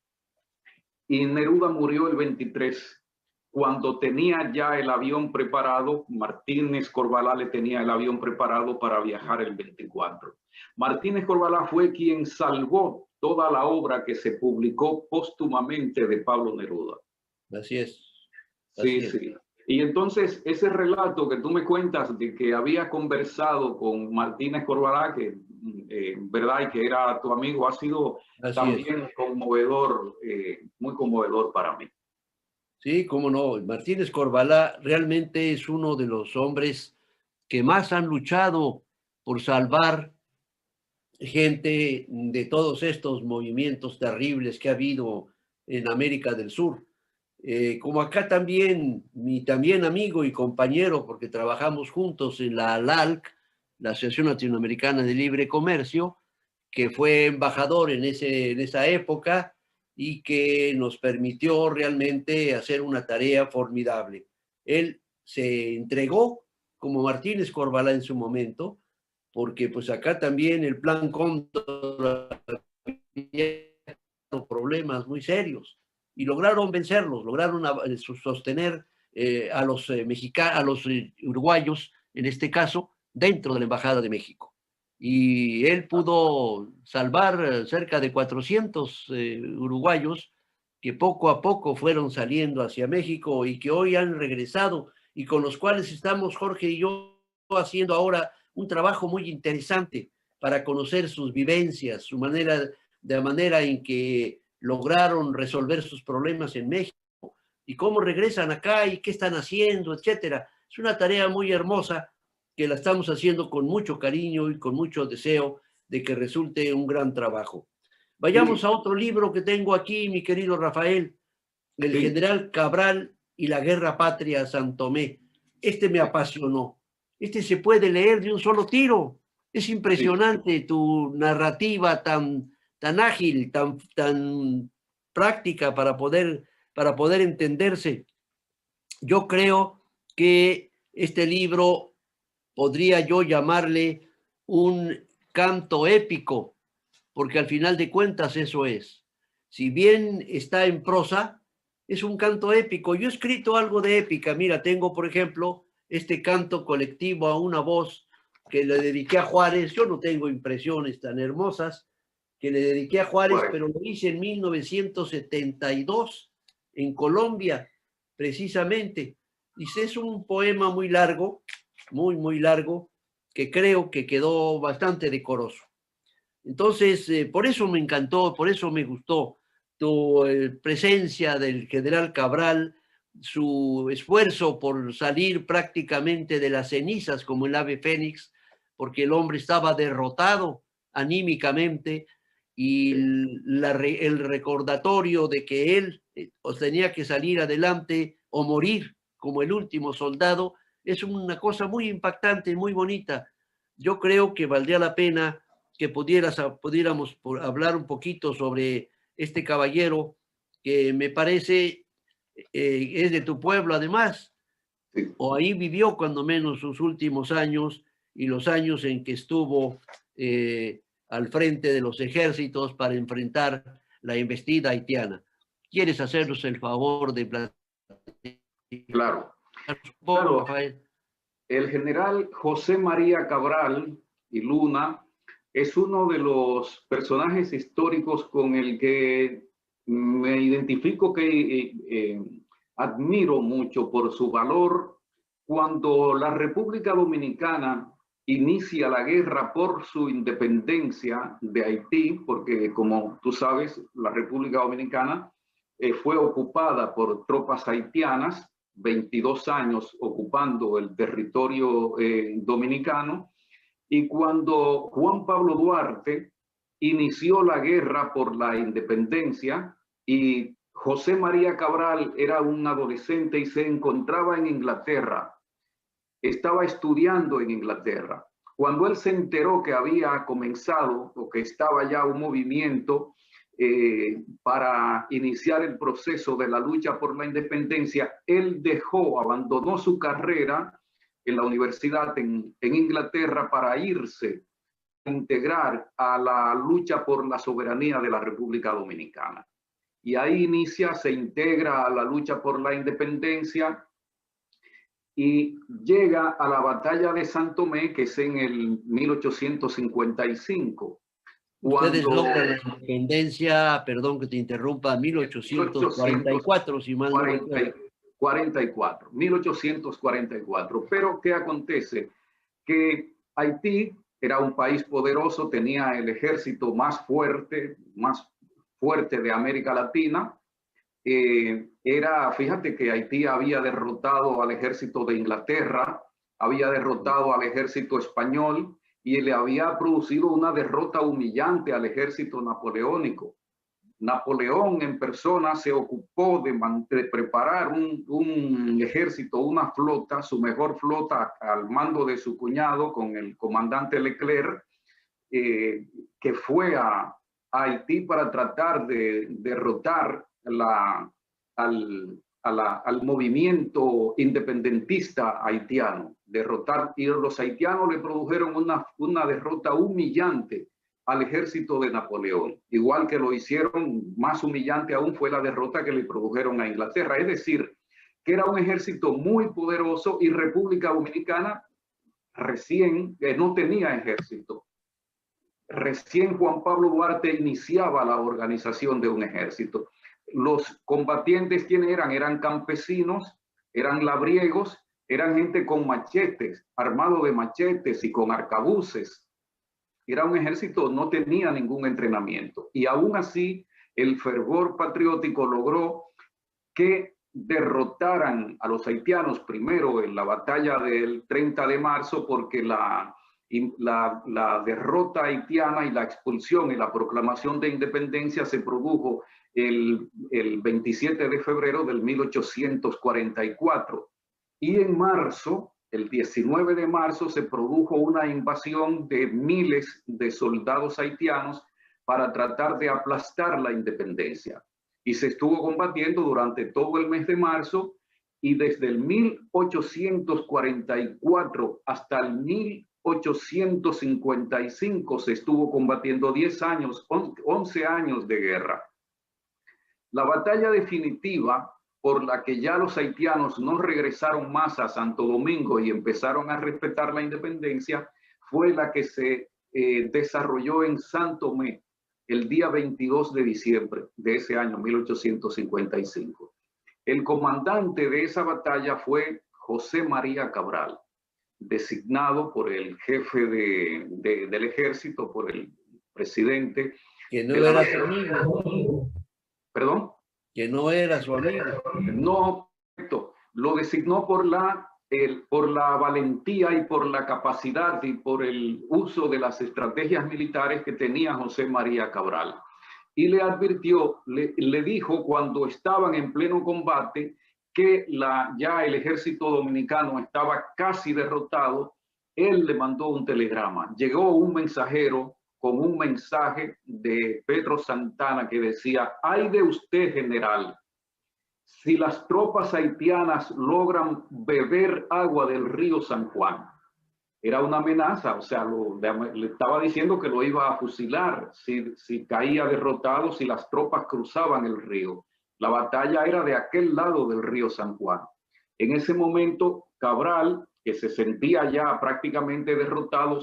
Y Neruda murió el 23, cuando tenía ya el avión preparado. Martínez Corvalá le tenía el avión preparado para viajar el 24. Martínez Corvalá fue quien salvó toda la obra que se publicó póstumamente de Pablo Neruda. Así es. Sí, sí. Y entonces ese relato que tú me cuentas de que había conversado con Martínez Corvalá, que verdad y que era tu amigo, ha sido también conmovedor, muy conmovedor para mí. Sí, cómo no. Martínez Corvalá realmente es uno de los hombres que más han luchado por salvar gente de todos estos movimientos terribles que ha habido en América del Sur. Como acá también, mi también amigo y compañero, porque trabajamos juntos en la ALALC, la Asociación Latinoamericana de Libre Comercio, que fue embajador en esa época y que nos permitió realmente hacer una tarea formidable. Él se entregó como Martínez Corvalá en su momento, porque pues acá también el Plan Cóndor había problemas muy serios y lograron vencerlos, lograron sostener a los mexicanos, a los uruguayos, en este caso, dentro de la Embajada de México. Y él pudo salvar cerca de 400 uruguayos que poco a poco fueron saliendo hacia México y que hoy han regresado y con los cuales estamos, Jorge y yo, haciendo ahora un trabajo muy interesante para conocer sus vivencias, su manera, de la manera en que lograron resolver sus problemas en México y cómo regresan acá y qué están haciendo, etcétera. Es una tarea muy hermosa que la estamos haciendo con mucho cariño y con mucho deseo de que resulte un gran trabajo. Vayamos a otro libro que tengo aquí, mi querido Rafael, El General Cabral y la Guerra Patria San Tomé. Este me apasionó. Este se puede leer de un solo tiro. Es impresionante tu narrativa tan ágil, tan práctica para poder entenderse. Yo creo que este libro podría yo llamarle un canto épico, porque al final de cuentas eso es. Si bien está en prosa, es un canto épico. Yo he escrito algo de épica. Mira, tengo, por ejemplo, este canto colectivo a una voz que le dediqué a Juárez. Yo no tengo impresiones tan hermosas que le dediqué a Juárez, pero lo hice en 1972 en Colombia, precisamente. Y es un poema muy largo, muy largo, que creo que quedó bastante decoroso. Entonces, por eso me encantó, por eso me gustó tu presencia del general Cabral, su esfuerzo por salir prácticamente de las cenizas como el ave fénix, porque el hombre estaba derrotado anímicamente, y el recordatorio de que él tenía que salir adelante o morir como el último soldado, es una cosa muy impactante, muy bonita. Yo creo que valdría la pena que pudiéramos hablar un poquito sobre este caballero que me parece es de tu pueblo además, Sí. o ahí vivió cuando menos sus últimos años y los años en que estuvo al frente de los ejércitos para enfrentar la embestida haitiana. ¿Quieres hacernos el favor de platicar Claro. un poco, Claro. Rafael? El general José María Cabral y Luna es uno de los personajes históricos con el que me identifico, que admiro mucho por su valor. Cuando la República Dominicana inicia la guerra por su independencia de Haití, porque como tú sabes, la República Dominicana fue ocupada por tropas haitianas, 22 años ocupando el territorio dominicano, y cuando Juan Pablo Duarte inició la guerra por la independencia y José María Cabral era un adolescente y se encontraba en Inglaterra, estaba estudiando en Inglaterra. Cuando él se enteró que había comenzado o que estaba ya un movimiento para iniciar el proceso de la lucha por la independencia, él abandonó su carrera en la universidad en Inglaterra para irse a integrar a la lucha por la soberanía de la República Dominicana. Y ahí se integra a la lucha por la independencia y llega a la batalla de San Tomé, que es en el 1855. Ustedes logran la independencia, perdón que te interrumpa, 1844, si mal no recuerdo. 1844. Pero ¿qué acontece? Que Haití era un país poderoso, tenía el ejército más fuerte de América Latina. Fíjate que Haití había derrotado al ejército de Inglaterra, había derrotado al ejército español y le había producido una derrota humillante al ejército napoleónico. Napoleón en persona se ocupó de preparar un ejército, una flota, su mejor flota al mando de su cuñado con el comandante Leclerc, que fue a Haití para tratar de derrotar al movimiento independentista haitiano. Y los haitianos le produjeron una derrota humillante al ejército de Napoleón. Igual que lo hicieron, más humillante aún fue la derrota que le produjeron a Inglaterra. Es decir, que era un ejército muy poderoso y República Dominicana recién no tenía ejército. Recién Juan Pablo Duarte iniciaba la organización de un ejército. Los combatientes, ¿quiénes eran? Eran campesinos, eran labriegos, eran gente con machetes, armado de machetes y con arcabuces. Era un ejército, no tenía ningún entrenamiento. Y aún así, el fervor patriótico logró que derrotaran a los haitianos primero en la batalla del 30 de marzo, porque la derrota haitiana y la expulsión y la proclamación de independencia se produjo el 27 de febrero del 1844. Y en marzo, el 19 de marzo, se produjo una invasión de miles de soldados haitianos para tratar de aplastar la independencia. Y se estuvo combatiendo durante todo el mes de marzo, y desde el 1844 hasta el 1855 se estuvo combatiendo 10 años, 11 años de guerra. La batalla definitiva por la que ya los haitianos no regresaron más a Santo Domingo y empezaron a respetar la independencia fue la que se desarrolló en San Tomé el día 22 de diciembre de ese año 1855. El comandante de esa batalla fue José María Cabral, designado por el jefe del ejército, por el presidente. Que no era su amigo. ¿Perdón? Que no era su amigo. No, lo designó por la valentía y por la capacidad y por el uso de las estrategias militares que tenía José María Cabral. Y le advirtió, le dijo cuando estaban en pleno combate que ya el ejército dominicano estaba casi derrotado. Él le mandó un telegrama. Llegó un mensajero con un mensaje de Pedro Santana que decía: "Ay de usted, general, si las tropas haitianas logran beber agua del río San Juan". Era una amenaza, o sea, le estaba diciendo que lo iba a fusilar si caía derrotado, si las tropas cruzaban el río. La batalla era de aquel lado del río San Juan. En ese momento, Cabral, que se sentía ya prácticamente derrotado,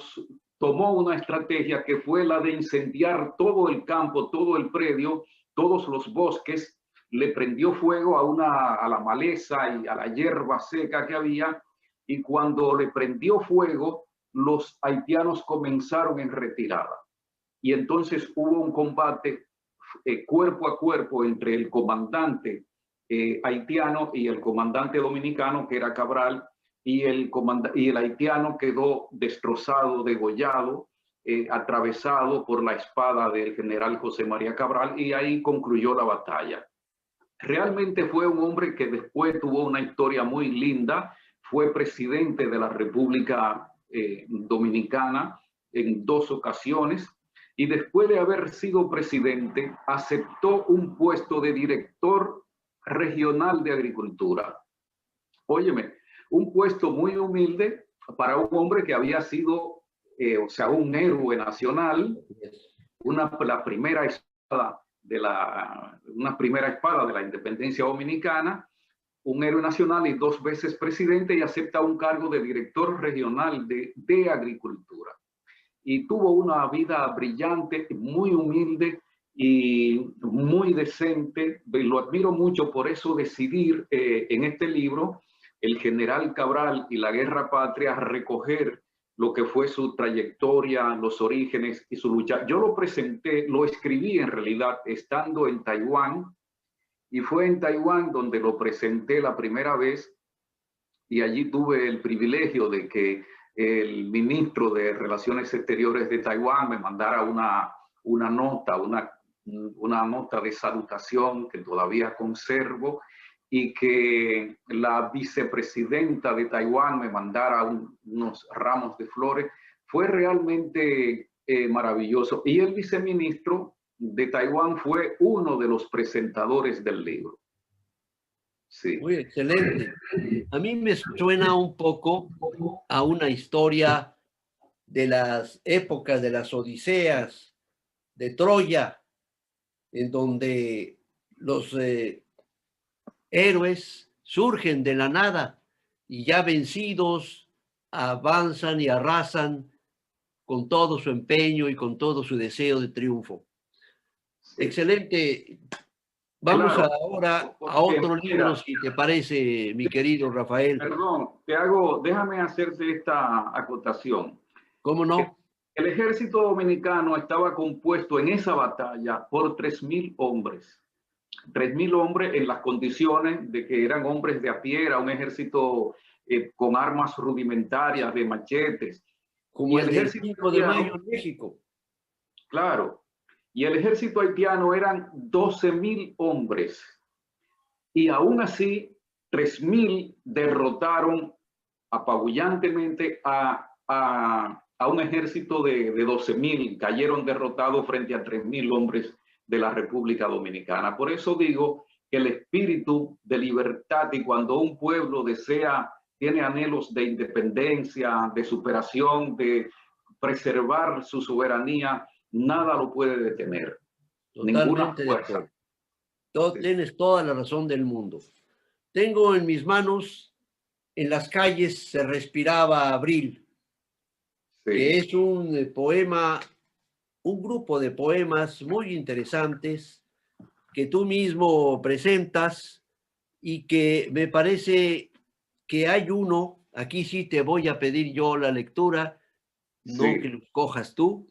tomó una estrategia que fue la de incendiar todo el campo, todo el predio, todos los bosques. Le prendió fuego a la maleza y a la hierba seca que había, y cuando le prendió fuego, los haitianos comenzaron en retirada. Y entonces hubo un combate cuerpo a cuerpo entre el comandante haitiano y el comandante dominicano, que era Cabral, y el haitiano quedó destrozado, degollado, atravesado por la espada del general José María Cabral, y ahí concluyó la batalla. Realmente fue un hombre que después tuvo una historia muy linda. Fue presidente de la República Dominicana en 2 ocasiones, y después de haber sido presidente aceptó un puesto de director regional de agricultura. Óyeme, un puesto muy humilde para un hombre que había sido, o sea, un héroe nacional, la primera espada una primera espada de la independencia dominicana, un héroe nacional y 2 veces presidente, y acepta un cargo de director regional de agricultura. Y tuvo una vida brillante, muy humilde y muy decente. Lo admiro mucho, por eso decidir en este libro, El general Cabral y la guerra patria, recoger lo que fue su trayectoria, los orígenes y su lucha. Yo lo presenté, lo escribí en realidad estando en Taiwán, y fue en Taiwán donde lo presenté la primera vez, y allí tuve el privilegio de que el ministro de Relaciones Exteriores de Taiwán me mandara una nota de salutación que todavía conservo, y que la vicepresidenta de Taiwán me mandara unos ramos de flores. Fue realmente maravilloso. Y el viceministro de Taiwán fue uno de los presentadores del libro. Sí. Muy excelente. A mí me suena un poco a una historia de las épocas de las Odiseas, de Troya, en donde los héroes surgen de la nada y ya vencidos avanzan y arrasan con todo su empeño y con todo su deseo de triunfo. Sí. Excelente. Vamos ahora a otro libro, si te parece, mi querido Rafael. Perdón, déjame hacerte esta acotación. ¿Cómo no? El ejército dominicano estaba compuesto en esa batalla por 3.000 hombres. 3.000 hombres en las condiciones de que eran hombres de a pie, era un ejército con armas rudimentarias, de machetes. Como el ejército 5 de mayo en México. Claro. Y el ejército haitiano eran 12.000 hombres. Y aún así, 3.000 derrotaron apabullantemente a un ejército de 12.000. Cayeron derrotados frente a 3.000 hombres de la República Dominicana. Por eso digo que el espíritu de libertad, y cuando un pueblo tiene anhelos de independencia, de superación, de preservar su soberanía, nada lo puede detener. Ninguna fuerza. Tienes toda la razón del mundo. Tengo en mis manos, En las calles se respiraba abril, sí, que es un poema, un grupo de poemas muy interesantes que tú mismo presentas, y que me parece que hay uno, aquí sí te voy a pedir yo la lectura, no que lo cojas tú.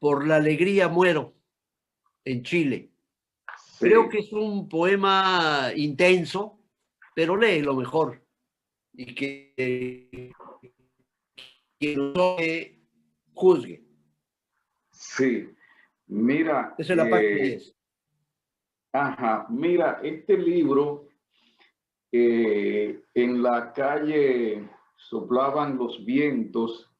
Por la alegría muero, en Chile. Sí. Creo que es un poema intenso, pero léelo mejor, y que no juzgue. Sí, mira. Esa es la parte 10. Ajá, mira, este libro, en la calle soplaban los vientos,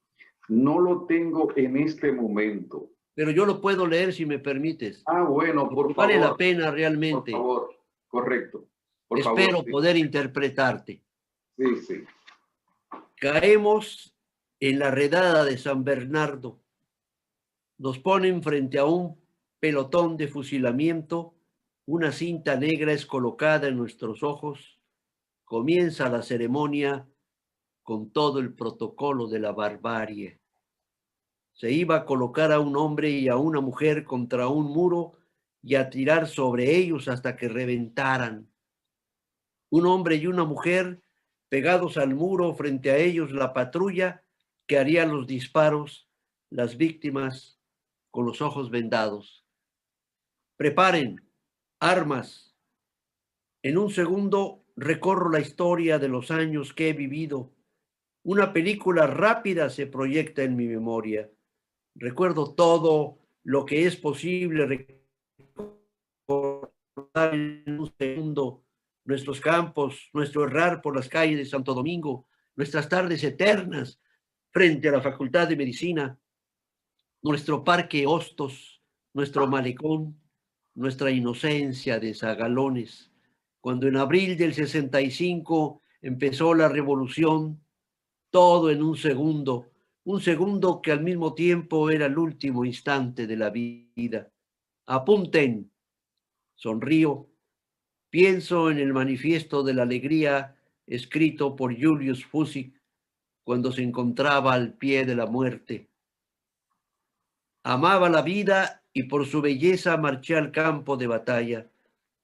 No lo tengo en este momento. Pero yo lo puedo leer si me permites. Ah, bueno, por favor. Vale la pena realmente. Por favor, correcto. Por Espero favor, sí. poder interpretarte. Sí, sí. Caemos en la redada de San Bernardo. Nos ponen frente a un pelotón de fusilamiento. Una cinta negra es colocada en nuestros ojos. Comienza la ceremonia con todo el protocolo de la barbarie. Se iba a colocar a un hombre y a una mujer contra un muro y a tirar sobre ellos hasta que reventaran. Un hombre y una mujer pegados al muro, frente a ellos la patrulla que haría los disparos, las víctimas con los ojos vendados. Preparen armas. En un segundo recorro la historia de los años que he vivido. Una película rápida se proyecta en mi memoria. Recuerdo todo lo que es posible recordar en un segundo. Nuestros campos, nuestro errar por las calles de Santo Domingo, nuestras tardes eternas frente a la Facultad de Medicina, nuestro parque Hostos, nuestro malecón, nuestra inocencia de zagalones. Cuando en abril del 65 empezó la revolución, todo en un segundo que al mismo tiempo era el último instante de la vida. Apunten, sonrío, pienso en el manifiesto de la alegría escrito por Julius Fuchs cuando se encontraba al pie de la muerte. Amaba la vida y por su belleza marché al campo de batalla.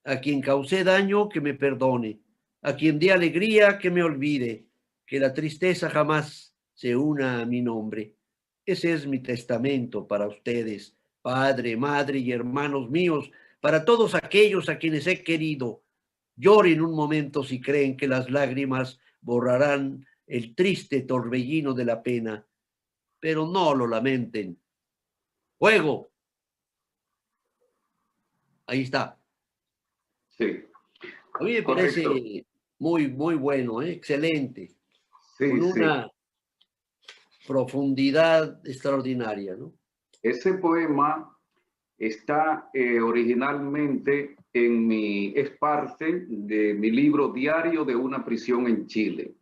A quien causé daño, que me perdone. A quien dé alegría, que me olvide. Que la tristeza jamás se una a mi nombre. Ese es mi testamento para ustedes, padre, madre y hermanos míos, para todos aquellos a quienes he querido. Lloren un momento si creen que las lágrimas borrarán el triste torbellino de la pena, pero no lo lamenten. ¡Fuego! Ahí está. Sí. A mí me parece muy bueno, excelente. Sí, con sí. una profundidad extraordinaria, ¿no? Ese poema está originalmente es parte de mi libro Diario de una prisión en Chile,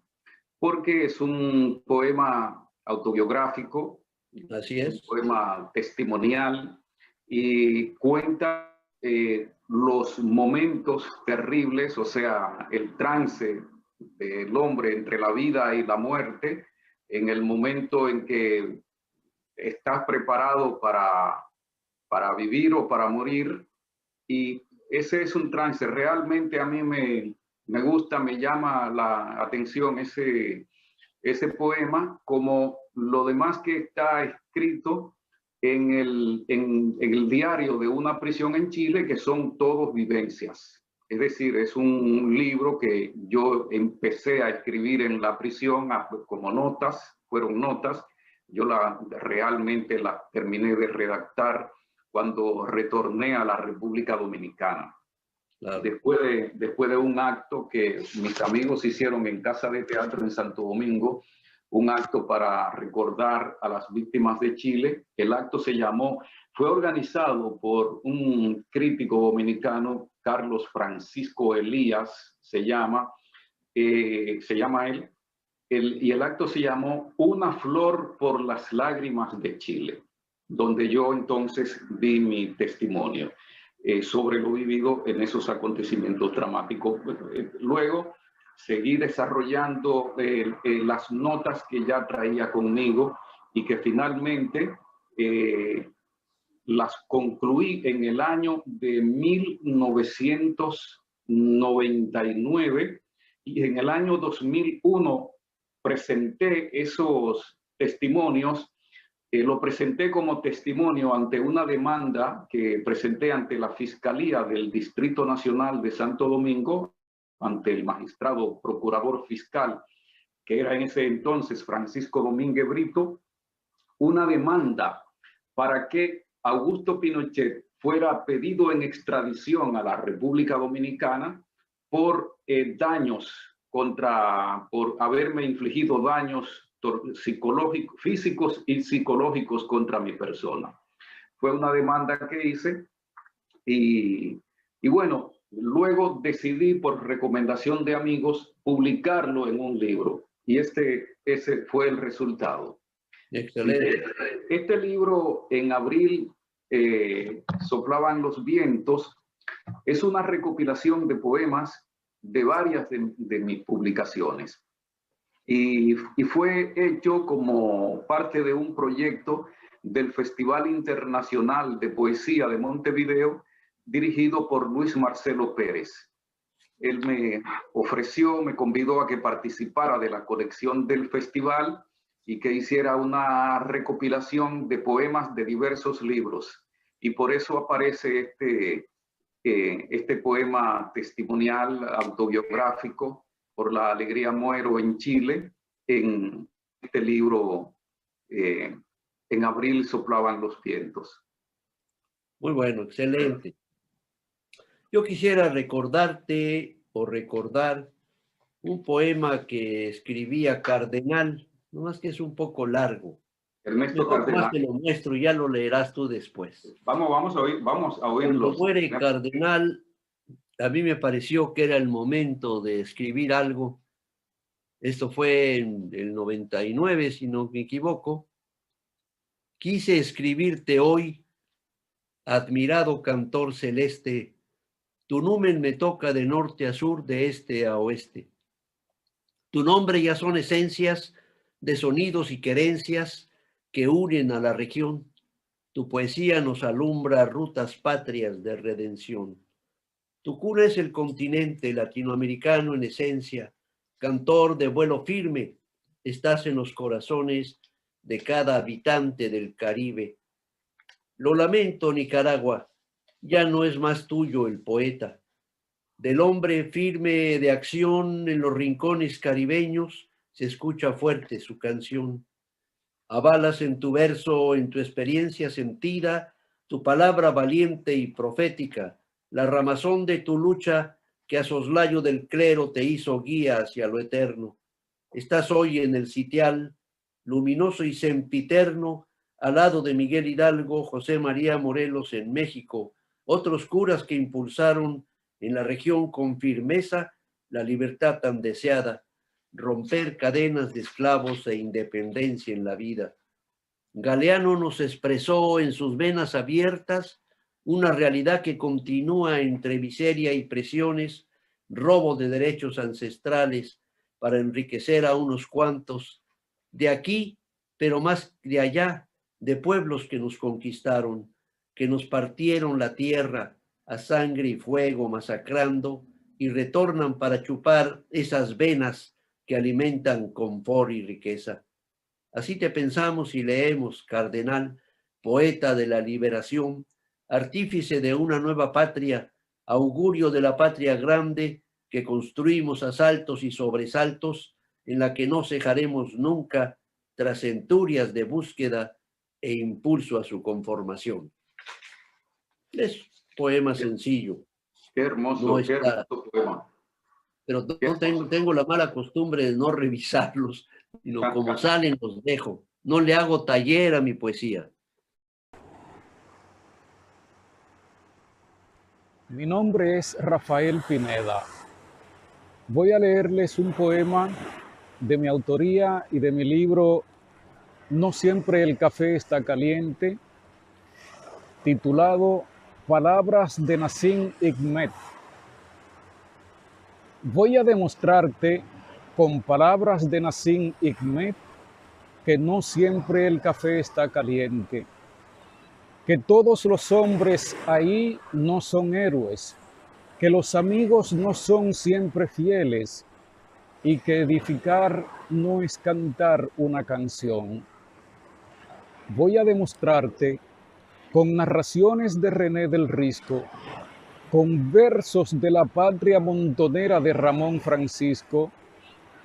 porque es un poema autobiográfico, Así es. un poema testimonial y cuenta los momentos terribles, o sea, el trance del hombre entre la vida y la muerte, en el momento en que estás preparado para vivir o para morir. Y ese es un trance. Realmente a mí me gusta, me llama la atención ese poema, como lo demás que está escrito en el diario de una prisión en Chile, que son todos vivencias. Es decir, es un libro que yo empecé a escribir en la prisión como notas, fueron notas. Yo realmente la terminé de redactar cuando retorné a la República Dominicana. Claro. Después de un acto que mis amigos hicieron en Casa de Teatro en Santo Domingo, un acto para recordar a las víctimas de Chile. El acto fue organizado por un crítico dominicano, Carlos Francisco Elías, se llama él, y el acto se llamó Una flor por las lágrimas de Chile, donde yo entonces di mi testimonio sobre lo vivido en esos acontecimientos dramáticos. Luego seguí desarrollando las notas que ya traía conmigo y que finalmente las concluí en el año de 1999, y en el año 2001 presenté esos testimonios. Lo presenté como testimonio ante una demanda que presenté ante la Fiscalía del Distrito Nacional de Santo Domingo, ante el magistrado procurador fiscal, que era en ese entonces Francisco Domínguez Brito, una demanda para que Augusto Pinochet fuera pedido en extradición a la República Dominicana por daños, por haberme infligido daños físicos y psicológicos contra mi persona. Fue una demanda que hice y bueno, luego decidí por recomendación de amigos publicarlo en un libro y ese fue el resultado. Excelente. Este libro en abril soplaban los vientos. Es una recopilación de poemas de varias de mis publicaciones y fue hecho como parte de un proyecto del Festival Internacional de Poesía de Montevideo dirigido por Luis Marcelo Pérez. Él me convidó a que participara de la colección del festival y que hiciera una recopilación de poemas de diversos libros. Y por eso aparece este poema testimonial autobiográfico, Por la alegría muero en Chile, en este libro, En abril soplaban los vientos. Muy bueno, excelente. Yo quisiera recordarte o recordar un poema que escribía Cardenal, nomás que es un poco largo. Ernesto Cardenal. Más te lo muestro y ya lo leerás tú después. Vamos a oírlo. Cuando muere Cardenal, a mí me pareció que era el momento de escribir algo. Esto fue en el 99, si no me equivoco. Quise escribirte hoy, admirado cantor celeste. Tu numen me toca de norte a sur, de este a oeste. Tu nombre ya son esencias de sonidos y querencias que unen a la región. Tu poesía nos alumbra rutas patrias de redención. Tu cuna es el continente latinoamericano en esencia, cantor de vuelo firme, estás en los corazones de cada habitante del Caribe. Lo lamento, Nicaragua, ya no es más tuyo el poeta. Del hombre firme de acción en los rincones caribeños se escucha fuerte su canción. Avalas en tu verso, en tu experiencia sentida, tu palabra valiente y profética, la ramazón de tu lucha que a soslayo del clero te hizo guía hacia lo eterno. Estás hoy en el sitial, luminoso y sempiterno, al lado de Miguel Hidalgo, José María Morelos en México, otros curas que impulsaron en la región con firmeza la libertad tan deseada, romper cadenas de esclavos e independencia en la vida. Galeano nos expresó en sus venas abiertas una realidad que continúa entre miseria y presiones, robo de derechos ancestrales para enriquecer a unos cuantos, de aquí, pero más de allá, de pueblos que nos conquistaron, que nos partieron la tierra a sangre y fuego masacrando y retornan para chupar esas venas que alimentan confort y riqueza. Así te pensamos y leemos, Cardenal, poeta de la liberación, artífice de una nueva patria, augurio de la patria grande que construimos a saltos y sobresaltos, en la que no cejaremos nunca tras centurias de búsqueda e impulso a su conformación. Es poema sencillo. Qué hermoso, no qué está, hermoso poema. Pero no tengo la mala costumbre de no revisarlos, sino como salen los dejo. No le hago taller a mi poesía. Mi nombre es Rafael Pineda. Voy a leerles un poema de mi autoría y de mi libro No siempre el café está caliente, titulado Palabras de Nassim Hikmet. Voy a demostrarte con palabras de Nassim Hikmet que no siempre el café está caliente, que todos los hombres ahí no son héroes, que los amigos no son siempre fieles y que edificar no es cantar una canción. Voy a demostrarte con narraciones de René del Risco, con versos de la patria montonera de Ramón Francisco,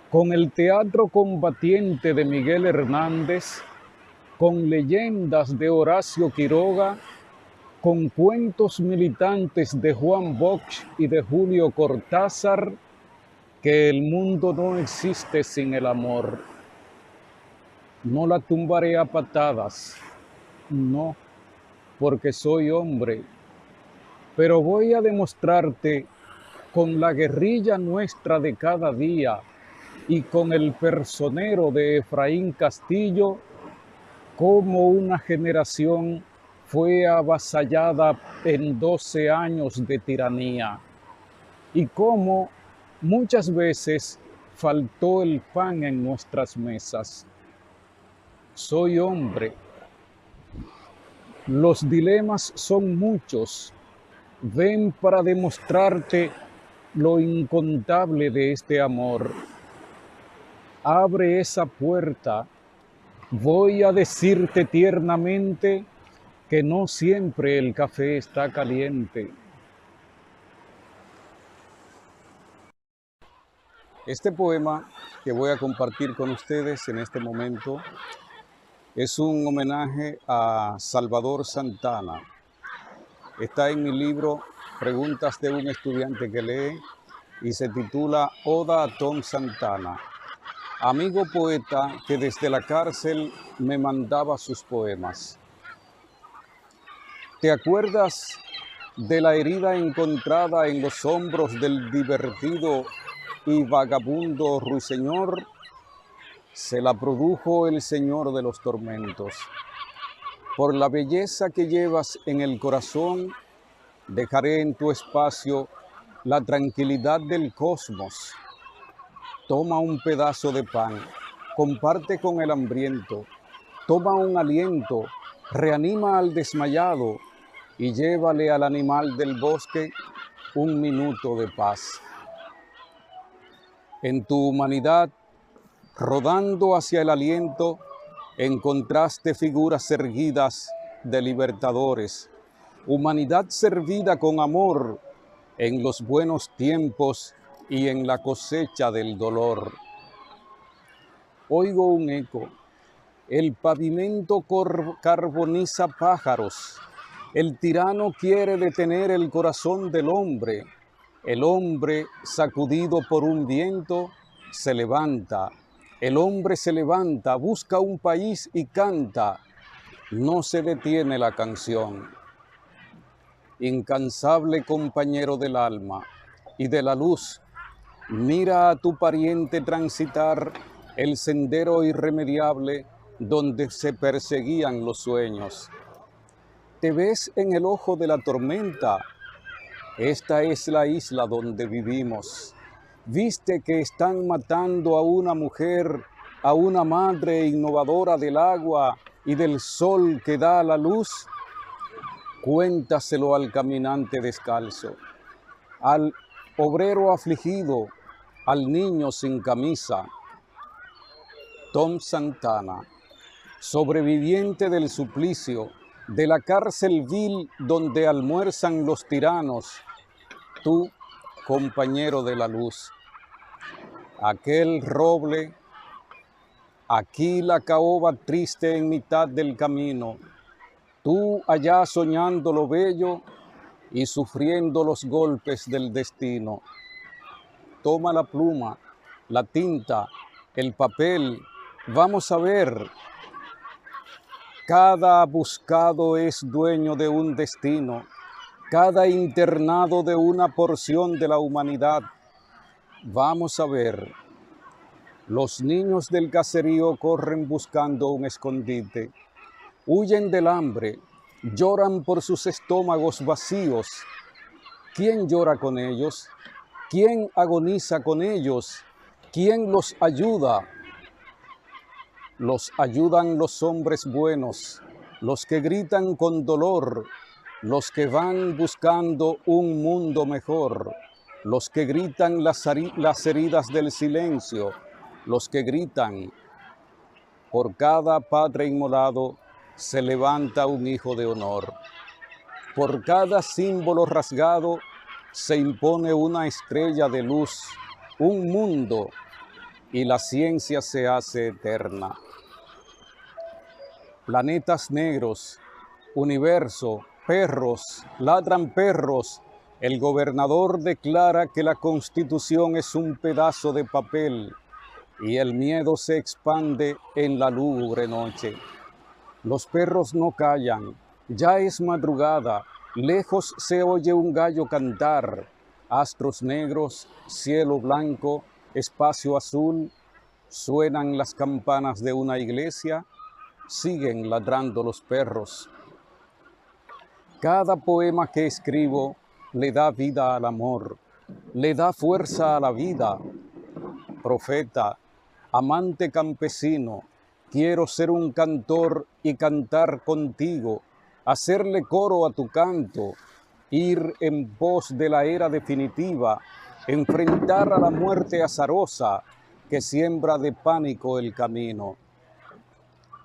con el teatro combatiente de Miguel Hernández, con leyendas de Horacio Quiroga, con cuentos militantes de Juan Bosch y de Julio Cortázar, que el mundo no existe sin el amor. No la tumbaré a patadas, no, porque soy hombre, pero voy a demostrarte con la guerrilla nuestra de cada día y con el personero de Efraín Castillo, cómo una generación fue avasallada en 12 años de tiranía y cómo muchas veces faltó el pan en nuestras mesas. Soy hombre. Los dilemas son muchos. Ven para demostrarte lo incontable de este amor. Abre esa puerta. Voy a decirte tiernamente que no siempre el café está caliente. Este poema que voy a compartir con ustedes en este momento es un homenaje a Salvador Santana. Está en mi libro Preguntas de un estudiante que lee y se titula Oda a Tom Santana, amigo poeta que desde la cárcel me mandaba sus poemas. ¿Te acuerdas de la herida encontrada en los hombros del divertido y vagabundo ruiseñor? Se la produjo el Señor de los tormentos. Por la belleza que llevas en el corazón, dejaré en tu espacio la tranquilidad del cosmos. Toma un pedazo de pan, comparte con el hambriento, toma un aliento, reanima al desmayado y llévale al animal del bosque un minuto de paz. En tu humanidad, rodando hacia el aliento, encontraste figuras erguidas de libertadores, humanidad servida con amor en los buenos tiempos y en la cosecha del dolor. Oigo un eco, el pavimento carboniza pájaros, el tirano quiere detener el corazón del hombre, el hombre sacudido por un viento se levanta, el hombre se levanta, busca un país y canta, no se detiene la canción. Incansable compañero del alma y de la luz, mira a tu pariente transitar el sendero irremediable donde se perseguían los sueños. ¿Te ves en el ojo de la tormenta? Esta es la isla donde vivimos. ¿Viste que están matando a una mujer, a una madre innovadora del agua y del sol que da la luz? Cuéntaselo al caminante descalzo, al obrero afligido, al niño sin camisa. Tom Santana, sobreviviente del suplicio, de la cárcel vil donde almuerzan los tiranos, tú, compañero de la luz. Aquel roble, aquí la caoba triste en mitad del camino, tú allá soñando lo bello y sufriendo los golpes del destino. Toma la pluma, la tinta, el papel, vamos a ver. Cada buscado es dueño de un destino, cada internado de una porción de la humanidad. Vamos a ver. Los niños del caserío corren buscando un escondite. Huyen del hambre, lloran por sus estómagos vacíos. ¿Quién llora con ellos? ¿Quién agoniza con ellos? ¿Quién los ayuda? Los ayudan los hombres buenos, los que gritan con dolor, los que van buscando un mundo mejor, los que gritan las heridas del silencio, los que gritan. Por cada padre inmolado se levanta un hijo de honor. Por cada símbolo rasgado se impone una estrella de luz, un mundo, y la ciencia se hace eterna. Planetas negros, universo, perros, ladran perros. El gobernador declara que la Constitución es un pedazo de papel. y el miedo se expande en la lúgubre noche. Los perros no callan, ya es madrugada, lejos se oye un gallo cantar, astros negros, cielo blanco, espacio azul, suenan las campanas de una iglesia, siguen ladrando los perros. Cada poema que escribo le da vida al amor, le da fuerza a la vida. Profeta, amante campesino, quiero ser un cantor y cantar contigo, hacerle coro a tu canto, ir en pos de la era definitiva, enfrentar a la muerte azarosa que siembra de pánico el camino.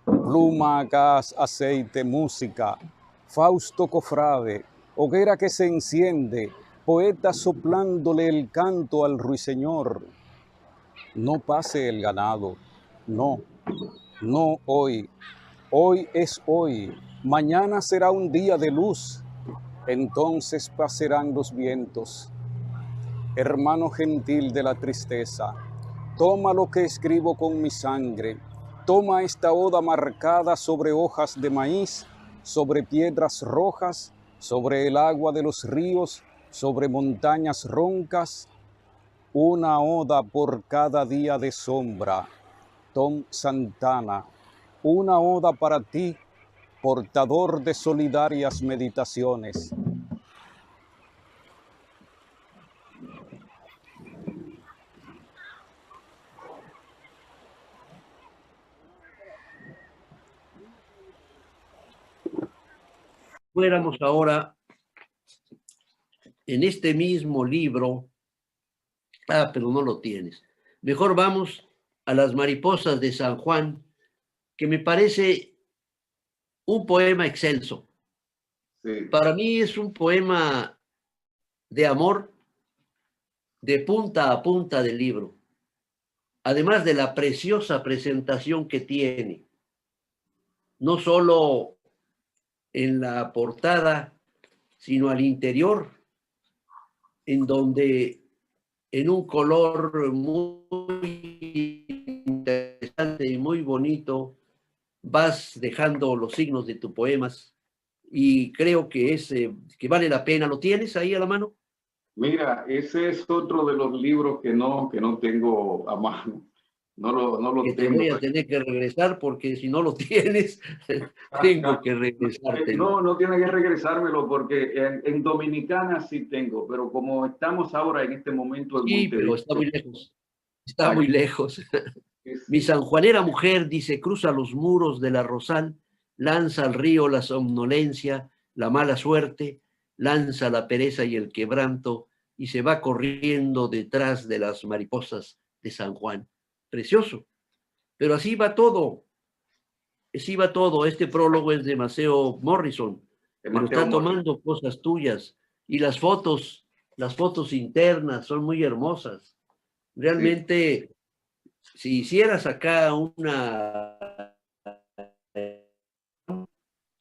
Pluma, gas, aceite, música, Fausto cofrade, hoguera que se enciende, poeta soplándole el canto al ruiseñor. No pase el ganado, no, no hoy. Hoy es hoy, mañana será un día de luz, entonces pasarán los vientos. Hermano gentil de la tristeza, toma lo que escribo con mi sangre, toma esta oda marcada sobre hojas de maíz, sobre piedras rojas, sobre el agua de los ríos, sobre montañas roncas, una oda por cada día de sombra. Tom Santana, una oda para ti, portador de solidarias meditaciones. Fuéramos ahora en este mismo libro. Pero no lo tienes. Mejor vamos a Las mariposas de San Juan, que me parece un poema excelso. Sí. Para mí es un poema de amor de punta a punta del libro, además de la preciosa presentación que tiene, no solo en la portada, sino al interior, en donde en un color muy interesante y muy bonito vas dejando los signos de tus poemas, y creo que que vale la pena. ¿Lo tienes ahí a la mano? Mira, ese es otro de los libros que no tengo a mano. No lo Que te tengo. voy a tener que regresar, porque si no lo tienes, tengo que regresártelo. No tiene que regresármelo, porque en Dominicana sí tengo, pero como estamos ahora en este momento en Sí, pero Montevideo. está muy lejos. Está muy lejos. Sí. Mi sanjuanera mujer, dice, cruza los muros de la Rosal, lanza al río la somnolencia, la mala suerte, lanza la pereza y el quebranto, y se va corriendo detrás de las mariposas de San Juan. Precioso. Pero así va todo. Así va todo. Este prólogo es de Maceo Morrison, pero está tomando cosas tuyas. Y las fotos internas son muy hermosas. Realmente, sí. Si hicieras acá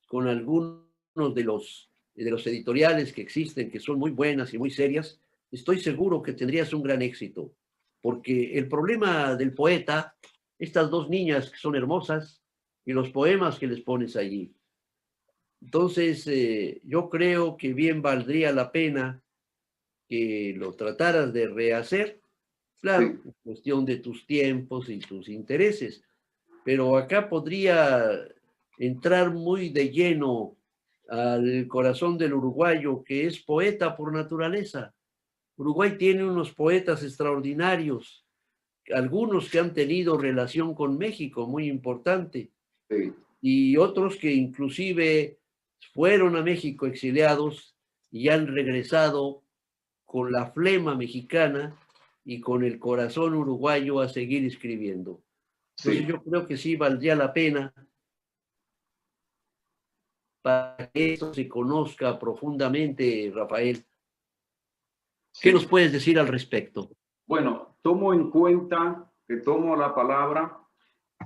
con algunos de los editoriales que existen, que son muy buenas y muy serias, estoy seguro que tendrías un gran éxito. Porque el problema del poeta, estas dos niñas que son hermosas, y los poemas que les pones allí. Entonces, yo creo que bien valdría la pena que lo trataras de rehacer. Claro, sí, cuestión de tus tiempos y tus intereses, pero acá podría entrar muy de lleno al corazón del uruguayo, que es poeta por naturaleza. Uruguay tiene unos poetas extraordinarios, algunos que han tenido relación con México, muy importante, sí, y otros que inclusive fueron a México exiliados y han regresado con la flema mexicana y con el corazón uruguayo a seguir escribiendo. Entonces, sí, yo creo que sí valdría la pena para que esto se conozca profundamente, Rafael. ¿Qué nos puedes decir al respecto? Bueno, tomo en cuenta, te tomo la palabra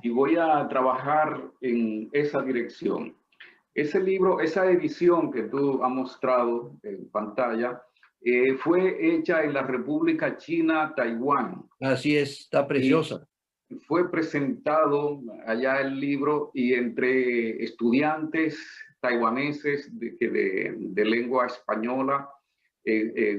y voy a trabajar en esa dirección. Ese libro, esa edición que tú has mostrado en pantalla, fue hecha en la República China, Taiwán. Así es, está preciosa. fue presentado allá el libro y entre estudiantes taiwaneses de lengua española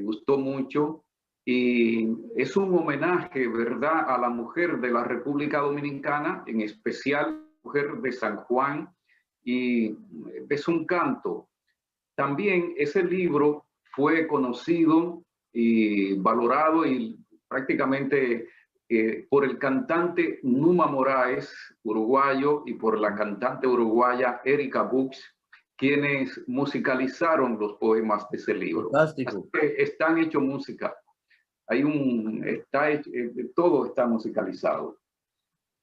gustó mucho, y es un homenaje, ¿verdad?, a la mujer de la República Dominicana, en especial mujer de San Juan, y es un canto. También ese libro fue conocido y valorado y prácticamente por el cantante Numa Moraes, uruguayo, y por la cantante uruguaya Erika Bux, quienes musicalizaron los poemas de ese libro. Fantástico. Están hechos música. Todo está musicalizado.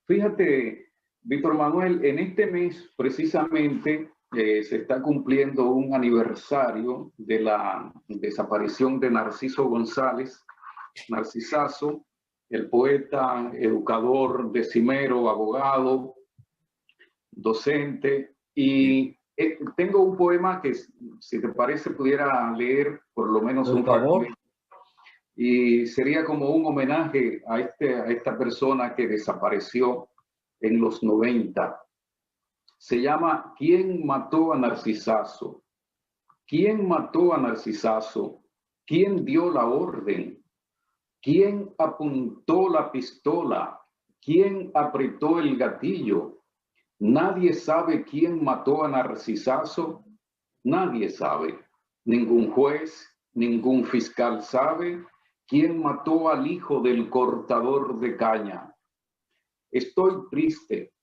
Fíjate, Víctor Manuel, en este mes precisamente se está cumpliendo un aniversario de la desaparición de Narciso González, Narcisazo, el poeta, educador, decimero, abogado, docente. Y tengo un poema que, si te parece, pudiera leer por lo menos un fragmento. Y sería como un homenaje a esta persona que desapareció en los 90. Se llama ¿Quién mató a Narcisazo? ¿Quién mató a Narcisazo? ¿Quién dio la orden? ¿Quién apuntó la pistola? ¿Quién apretó el gatillo? Nadie sabe quién mató a Narcisazo. Nadie sabe. Ningún juez, ningún fiscal sabe quién mató al hijo del cortador de caña. Estoy triste.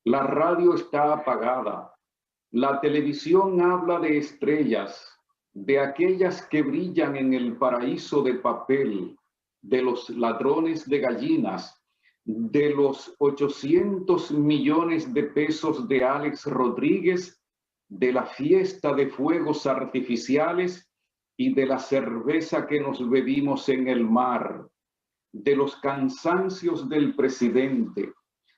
La radio está apagada. La televisión habla de estrellas, de aquellas que brillan en el paraíso de papel, de los ladrones de gallinas, de los 800 millones de pesos de Alex Rodríguez, de la fiesta de fuegos artificiales y de la cerveza que nos bebimos en el mar, de los cansancios del presidente,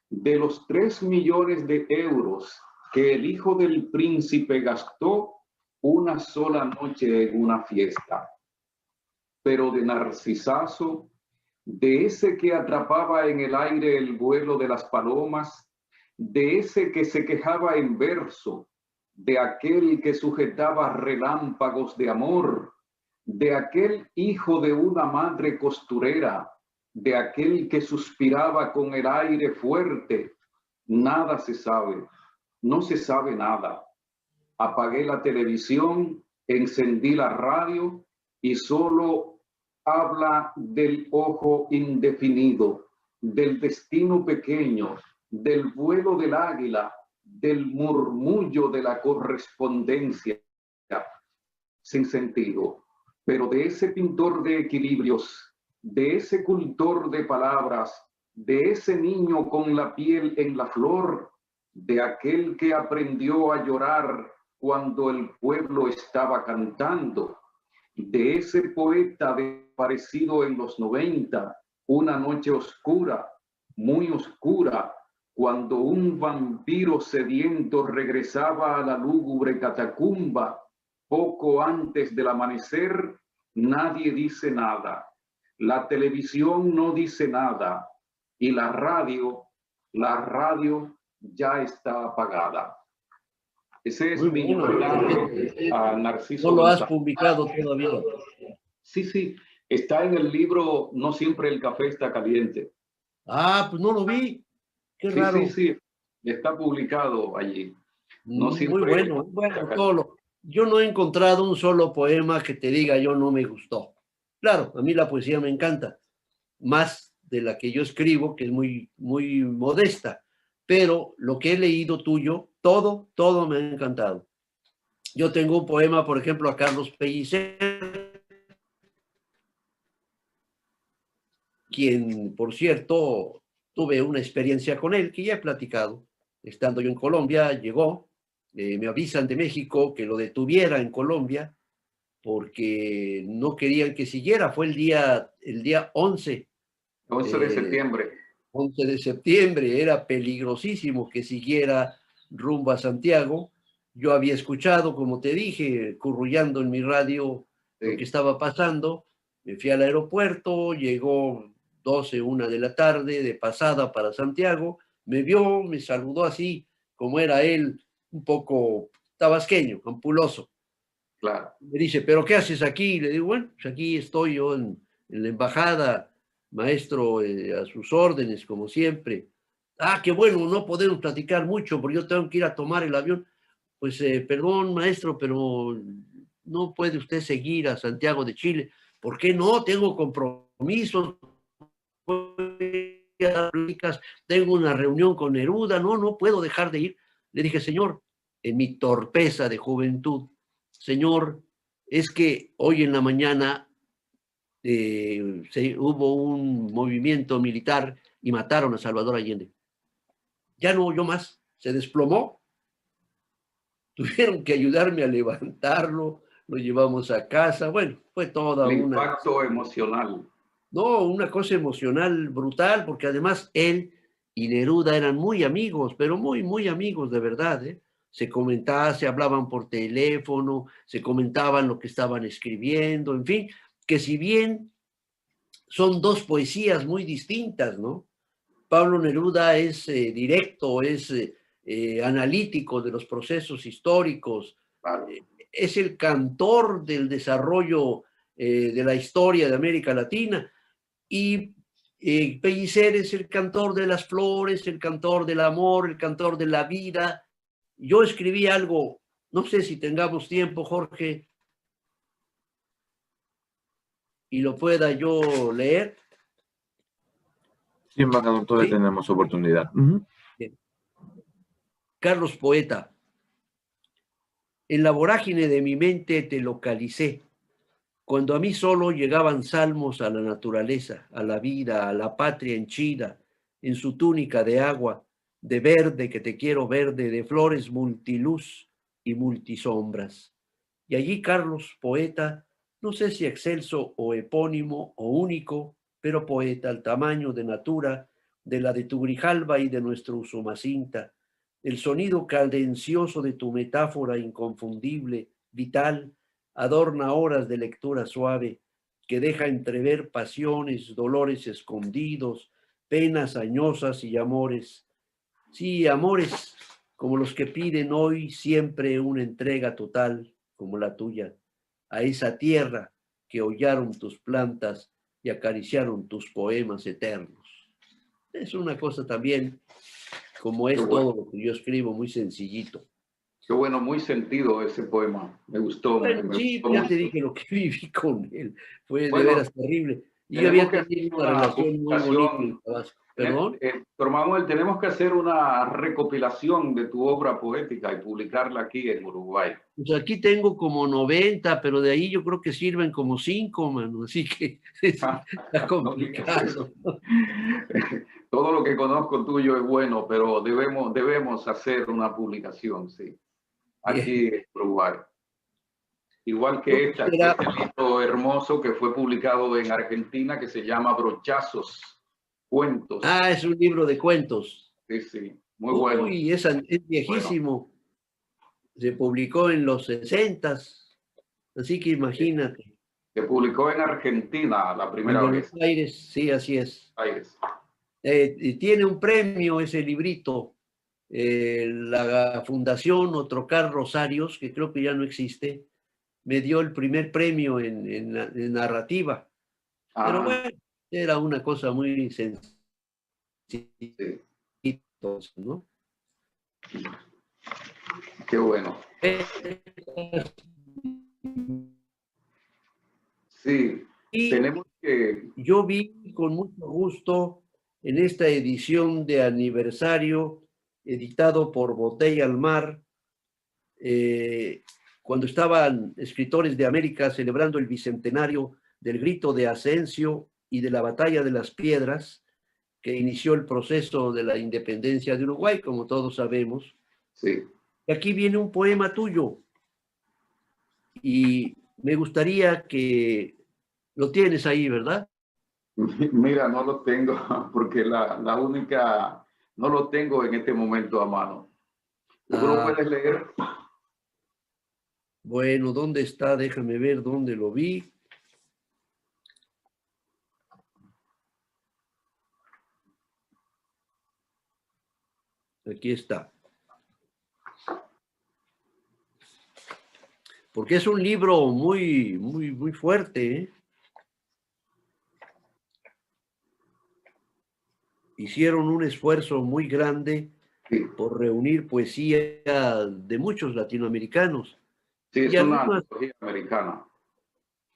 de los 3 millones de euros que el hijo del príncipe gastó una sola noche en una fiesta. Pero de Narcisazo, de ese que atrapaba en el aire el vuelo de las palomas, de ese que se quejaba en verso, de aquel que sujetaba relámpagos de amor, de aquel hijo de una madre costurera, de aquel que suspiraba con el aire fuerte, nada se sabe, no se sabe nada. Apagué la televisión, encendí la radio y solo habla del ojo indefinido, del destino pequeño, del vuelo del águila, del murmullo de la correspondencia, sin sentido. Pero de ese pintor de equilibrios, de ese cultor de palabras, de ese niño con la piel en la flor, de aquel que aprendió a llorar cuando el pueblo estaba cantando, de ese poeta desaparecido en los 90, una noche oscura, muy oscura, cuando un vampiro sediento regresaba a la lúgubre catacumba poco antes del amanecer, nadie dice nada. La televisión no dice nada y la radio ya está apagada. Ese es mi homenaje a Narciso. ¿No lo has publicado todavía? Sí, está en el libro No siempre el café está caliente. Ah, pues no lo vi. Qué raro. Sí, está publicado allí. No muy bueno, solo. Yo no he encontrado un solo poema que te diga yo no me gustó. Claro, a mí la poesía me encanta, más de la que yo escribo, que es muy, muy modesta, pero lo que he leído tuyo, todo me ha encantado. Yo tengo un poema, por ejemplo, a Carlos Pellicer, quien, por cierto, tuve una experiencia con él, que ya he platicado. Estando yo en Colombia, llegó, me avisan de México que lo detuviera en Colombia, porque no querían que siguiera. Fue el día 11. 11 de septiembre. 11 de septiembre, era peligrosísimo que siguiera rumbo a Santiago. Yo había escuchado, como te dije, currullando en mi radio lo que estaba pasando. Me fui al aeropuerto, llegó 12, 1 de la tarde, de pasada para Santiago, me vio, me saludó así, como era él, un poco tabasqueño, ampuloso. Claro. Me dice, ¿pero qué haces aquí? Le digo, bueno, pues aquí estoy yo en la embajada, maestro, a sus órdenes, como siempre. Ah, qué bueno, no podemos platicar mucho porque yo tengo que ir a tomar el avión. Pues, perdón, maestro, pero no puede usted seguir a Santiago de Chile. ¿Por qué no? Tengo compromisos, tengo una reunión con Neruda, no puedo dejar de ir. Le dije, señor, en mi torpeza de juventud, señor, es que hoy en la mañana hubo un movimiento militar y mataron a Salvador Allende. Ya no oyó más, se desplomó. Tuvieron que ayudarme a levantarlo, lo llevamos a casa. Bueno, fue toda El una... impacto emocional. No, una cosa emocional brutal, porque además él y Neruda eran muy amigos, pero muy, muy amigos de verdad, ¿eh? Se comentaban, se hablaban por teléfono, se comentaban lo que estaban escribiendo, en fin, que si bien son dos poesías muy distintas, ¿no? Pablo Neruda es directo, es analítico de los procesos históricos, Claro. es el cantor del desarrollo de la historia de América Latina, y Pellicer es el cantor de las flores, el cantor del amor, el cantor de la vida. Yo escribí algo, no sé si tengamos tiempo, Jorge, y lo pueda yo leer. Sí, embajador, todavía ¿Sí? tenemos oportunidad. Bien. Carlos Poeta, en la vorágine de mi mente te localicé, cuando a mí solo llegaban salmos a la naturaleza, a la vida, a la patria henchida, en su túnica de agua, de verde que te quiero verde, de flores multiluz y multisombras. Y allí Carlos, poeta, no sé si excelso o epónimo o único, pero poeta al tamaño de natura, de la de tu Grijalba y de nuestro Usumacinta, el sonido cadencioso de tu metáfora inconfundible, vital, adorna horas de lectura suave, que deja entrever pasiones, dolores escondidos, penas añosas y amores. Sí, amores como los que piden hoy siempre una entrega total, como la tuya, a esa tierra que hollaron tus plantas y acariciaron tus poemas eternos. Es una cosa también, como es todo lo que yo escribo, muy sencillito. Qué bueno, muy sentido ese poema. Me gustó. Bueno, Me sí, gustó ya te mucho. dije lo que viví con él. Fue de Bueno, veras terrible. Y yo tenemos había que hacer tenido una una relación muy bonita en publicación. Tabasco. ¿Perdón? Doctor Manuel, tenemos que hacer una recopilación de tu obra poética y publicarla aquí en Uruguay. Pues aquí tengo como 90, pero de ahí yo creo que sirven como 5, mano. Así que está No digas eso. complicado. Todo lo que conozco tuyo es bueno, pero debemos hacer una publicación, sí, aquí Bien. en Uruguay. Igual Yo que este quisiera... libro hermoso que fue publicado en Argentina que se llama Brochazos, Cuentos. Ah, es un libro de cuentos. Sí, sí, muy bueno. Uy, es viejísimo. Se publicó en los 60, así que imagínate. Se publicó en Argentina la En primera Buenos vez. Aires, sí, así es. Aires. Y tiene un premio ese librito. La Fundación Otrocar Rosarios, que creo que ya no existe, me dio el primer premio en narrativa. Pero Ah, bueno, era una cosa muy sencilla, sí, ¿no? qué bueno. Sí, Y tenemos que... yo vi con mucho gusto en esta edición de aniversario, editado por Botella al Mar, cuando estaban escritores de América celebrando el bicentenario del grito de Ascencio y de la batalla de las piedras, que inició el proceso de la independencia de Uruguay, como todos sabemos. Sí. Y aquí viene un poema tuyo, y me gustaría que lo tienes ahí, ¿verdad? Mira, no lo tengo porque la única, no lo tengo en este momento a mano. ¿Tú lo puedes leer? Bueno, ¿dónde está? Déjame ver dónde lo vi. Aquí está. Porque es un libro muy fuerte, ¿eh? Hicieron un esfuerzo muy grande Sí, por reunir poesía de muchos latinoamericanos. sí, Y es una algunas, antología americana.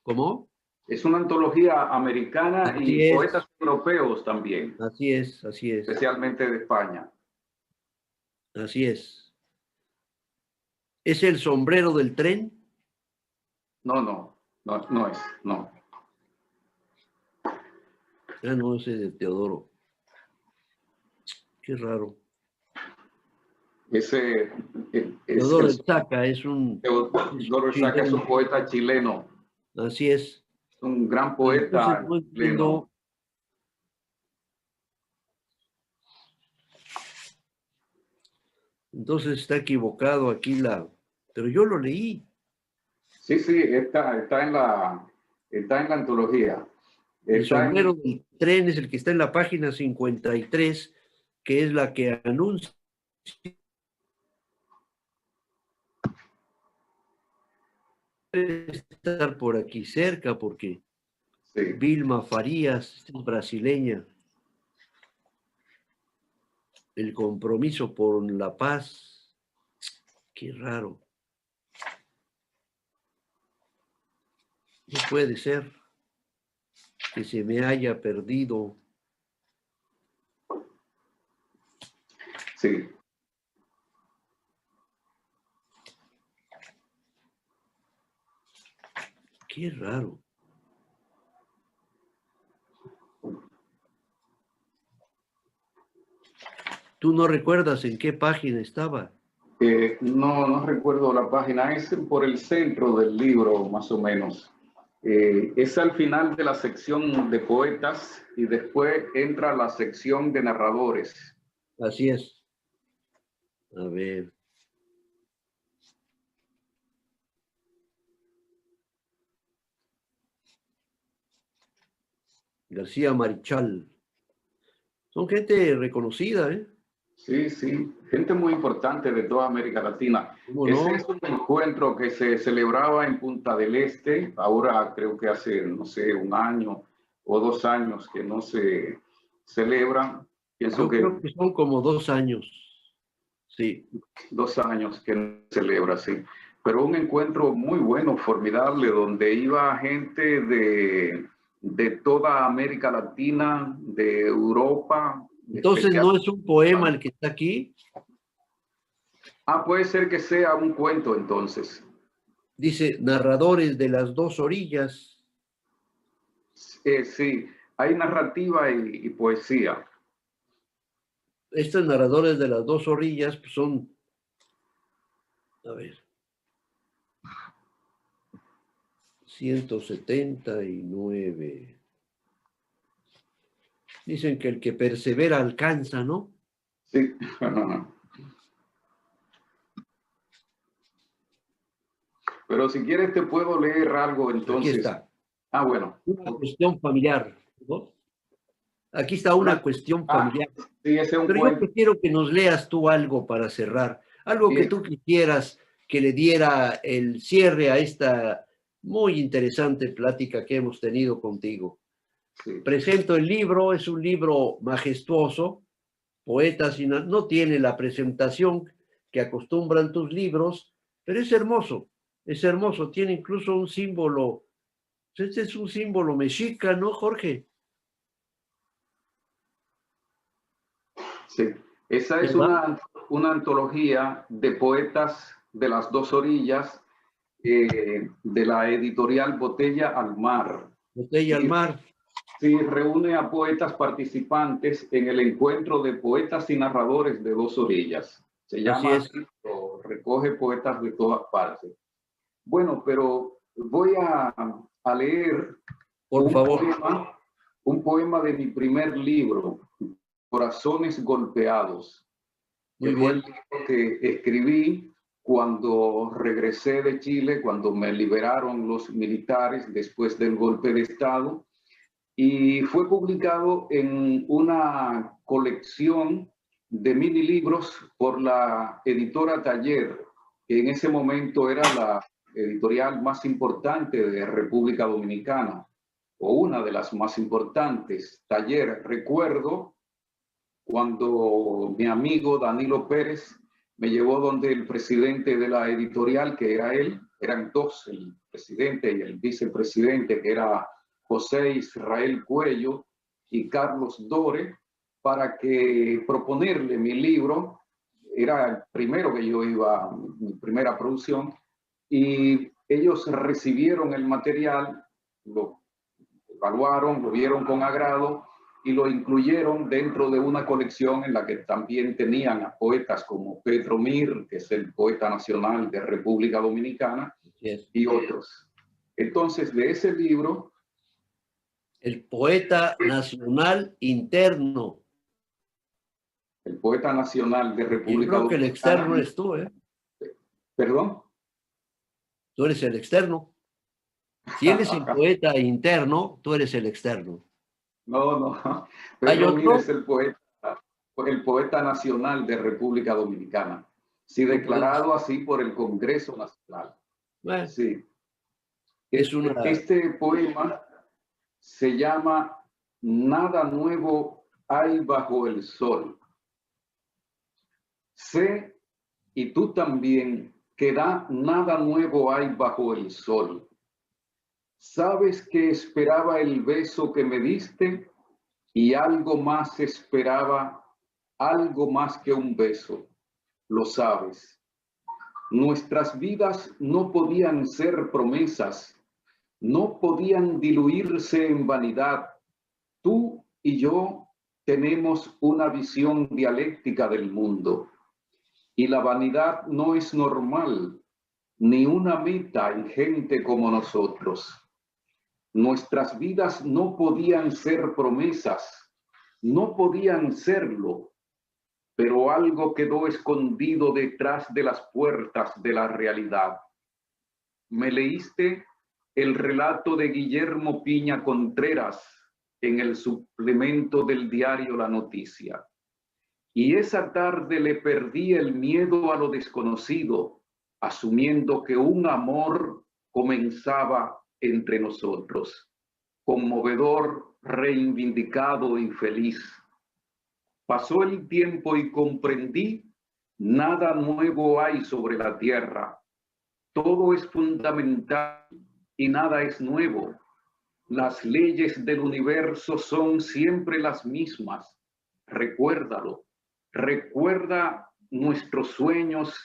¿cómo? Es una antología americana Así y poetas es, europeos también, así es, así es, especialmente de España. así es. ¿Es el sombrero del tren? No, no, no, no es, no. Ah, no, ese es de Teodoro. Qué raro. Ese es Teodoro Elzaca es un Teodoro Saca, es un chileno. poeta chileno, Así es. un gran Entonces poeta no chileno. entiendo. Entonces está equivocado aquí pero yo lo leí. Sí, sí, está en la antología. El Está en, sombrero del tren es el que está en la página 53, que es la que anuncia. Debe estar por aquí cerca porque sí, Vilma Farías es brasileña. El compromiso por la paz. Qué raro. No puede ser que se me haya perdido. sí. Qué raro. ¿Tú no recuerdas en qué página estaba? No, no recuerdo la página, es por el centro del libro, más o menos. Es al final de la sección de poetas y después entra la sección de narradores. Así es. A ver. García Marichal. Son gente reconocida, ¿eh? Sí, sí, gente muy importante de toda América Latina. ¿Cómo Ese es no? un encuentro que se celebraba en Punta del Este, ahora creo que hace, no sé, un año o 2 años que no se celebran. Pienso Yo que creo que son como 2 años. Sí. 2 años que no se celebra, sí. Pero un encuentro muy bueno, formidable, donde iba gente de toda América Latina, de Europa, Entonces, ¿no especialmente. es un poema el que está aquí? Ah, puede ser que sea un cuento entonces. Dice, narradores de las dos orillas. Sí, hay narrativa y poesía. Estos narradores de las dos orillas pues, son, a ver, 179. Dicen que el que persevera alcanza, ¿no? Sí. Pero si quieres te puedo leer algo Aquí entonces. está. Ah, bueno. Una cuestión familiar, ¿no? Aquí está una cuestión Ah, familiar. sí, ese es un Pero yo cuento. quiero que nos leas tú algo para cerrar. Algo que Bien, tú quisieras que le diera el cierre a esta muy interesante plática que hemos tenido contigo. sí. Presento el libro, es un libro majestuoso, Poetas, no tiene la presentación que acostumbran tus libros, pero es hermoso, tiene incluso un símbolo, este es un símbolo mexica, ¿no, Jorge? Sí, esa es ¿Verdad? una antología de poetas de las dos orillas de la editorial Botella al Mar. Botella al Y mar. sí, reúne a poetas participantes en el encuentro de poetas y narradores de dos orillas. Se Así llama es. así, recoge poetas de todas partes. Bueno, pero voy a leer Por favor. un poema de mi primer libro, Corazones Golpeados, que Muy fue el bien. libro que escribí cuando regresé de Chile, cuando me liberaron los militares después del golpe de Estado, y fue publicado en una colección de mini libros por la editora Taller, que en ese momento era la editorial más importante de República Dominicana, o una de las más importantes. Taller, recuerdo cuando mi amigo Danilo Pérez me llevó donde el presidente de la editorial, que era él, eran dos, el presidente y el vicepresidente, que era José Israel Cuello y Carlos Dore, para que proponerle mi libro. Era el primero que yo iba, mi primera producción, y ellos recibieron el material, lo evaluaron, lo vieron con agrado y lo incluyeron dentro de una colección en la que también tenían a poetas como Pedro Mir, que es el poeta nacional de República Dominicana, y otros. Entonces, de ese libro... El poeta nacional interno. El poeta nacional de República Dominicana. Yo creo que el externo eres tú, ¿eh? ¿Perdón? Tú eres el externo. Si él es el poeta interno, tú eres el externo. No. Pedro Mir es el poeta nacional de República Dominicana. Sí, declarado así por el Congreso Nacional. Bueno, sí. Este poema se llama Nada nuevo hay bajo el sol. Sé, y tú también, que nada nuevo hay bajo el sol. Sabes que esperaba el beso que me diste y algo más esperaba, algo más que un beso. Lo sabes. Nuestras vidas no podían ser promesas, no podían diluirse en vanidad. Tú y yo tenemos una visión dialéctica del mundo y la vanidad no es normal, ni una meta en gente como nosotros. Nuestras vidas no podían ser promesas, no podían serlo, pero algo quedó escondido detrás de las puertas de la realidad. Me leíste el relato de Guillermo Piña Contreras en el suplemento del diario La Noticia. Y esa tarde le perdí el miedo a lo desconocido, asumiendo que un amor comenzaba entre nosotros, conmovedor, reivindicado y feliz. Pasó el tiempo y comprendí, nada nuevo hay sobre la tierra. Todo es fundamental y nada es nuevo. Las leyes del universo son siempre las mismas. Recuérdalo. Recuerda nuestros sueños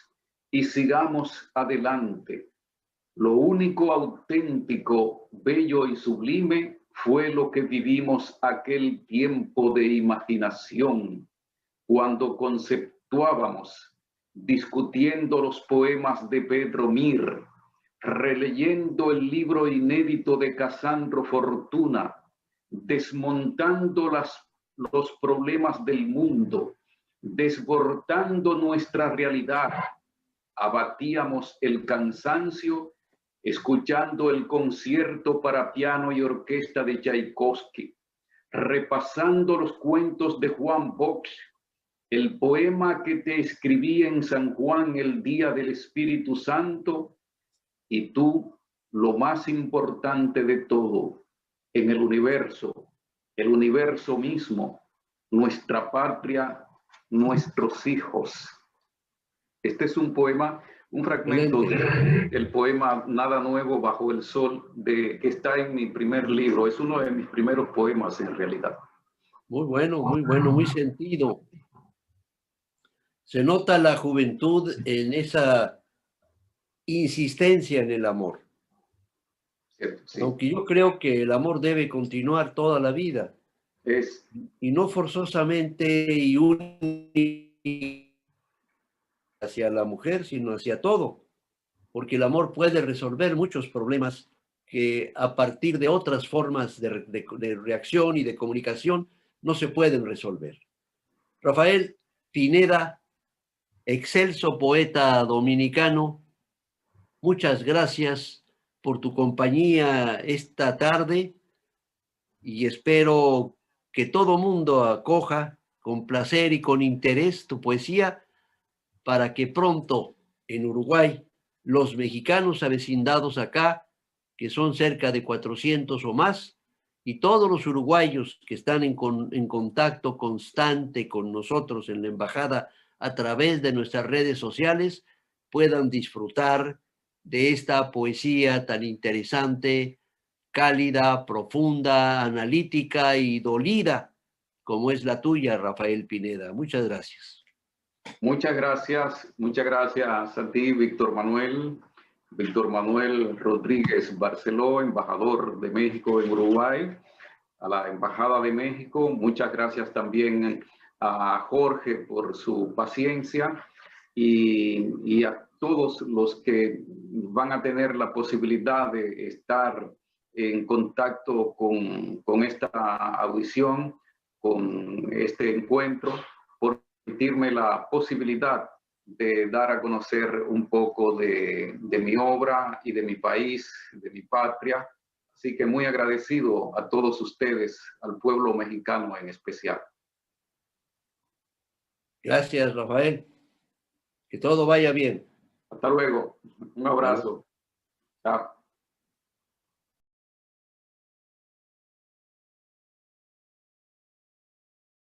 y sigamos adelante. Lo único auténtico, bello y sublime fue lo que vivimos aquel tiempo de imaginación, cuando conceptuábamos, discutiendo los poemas de Pedro Mir, releyendo el libro inédito de Casandro Fortuna, desmontando los problemas del mundo, desbordando nuestra realidad. Abatíamos el cansancio escuchando el concierto para piano y orquesta de Tchaikovsky, repasando los cuentos de Juan Bosch, el poema que te escribí en San Juan el día del Espíritu Santo, y tú, lo más importante de todo, en el universo mismo, nuestra patria, nuestros hijos. Este es un poema, un fragmento del poema Nada nuevo bajo el sol, que está en mi primer libro. Es uno de mis primeros poemas en realidad. Muy bueno, muy sentido. Se nota la juventud en esa insistencia en el amor. Sí. Aunque yo creo que el amor debe continuar toda la vida. Y no forzosamente hacia la mujer, sino hacia todo. Porque el amor puede resolver muchos problemas que a partir de otras formas de reacción y de comunicación no se pueden resolver. Rafael Pineda, excelso poeta dominicano, muchas gracias por tu compañía esta tarde y espero que todo mundo acoja, con placer y con interés tu poesía para que pronto en Uruguay los mexicanos avecindados acá, que son cerca de 400 o más, y todos los uruguayos que están en contacto constante con nosotros en la embajada a través de nuestras redes sociales, puedan disfrutar de esta poesía tan interesante, cálida, profunda, analítica y dolida, como es la tuya, Rafael Pineda. Muchas gracias. Muchas gracias a ti, Víctor Manuel Rodríguez Barceló, embajador de México en Uruguay, a la Embajada de México. Muchas gracias también a Jorge por su paciencia y a todos los que van a tener la posibilidad de estar en contacto con esta audición, con este encuentro, por permitirme la posibilidad de dar a conocer un poco de mi obra y de mi país, de mi patria. Así que muy agradecido a todos ustedes, al pueblo mexicano en especial. Gracias, Rafael. Que todo vaya bien. Hasta luego. Un abrazo. Chao.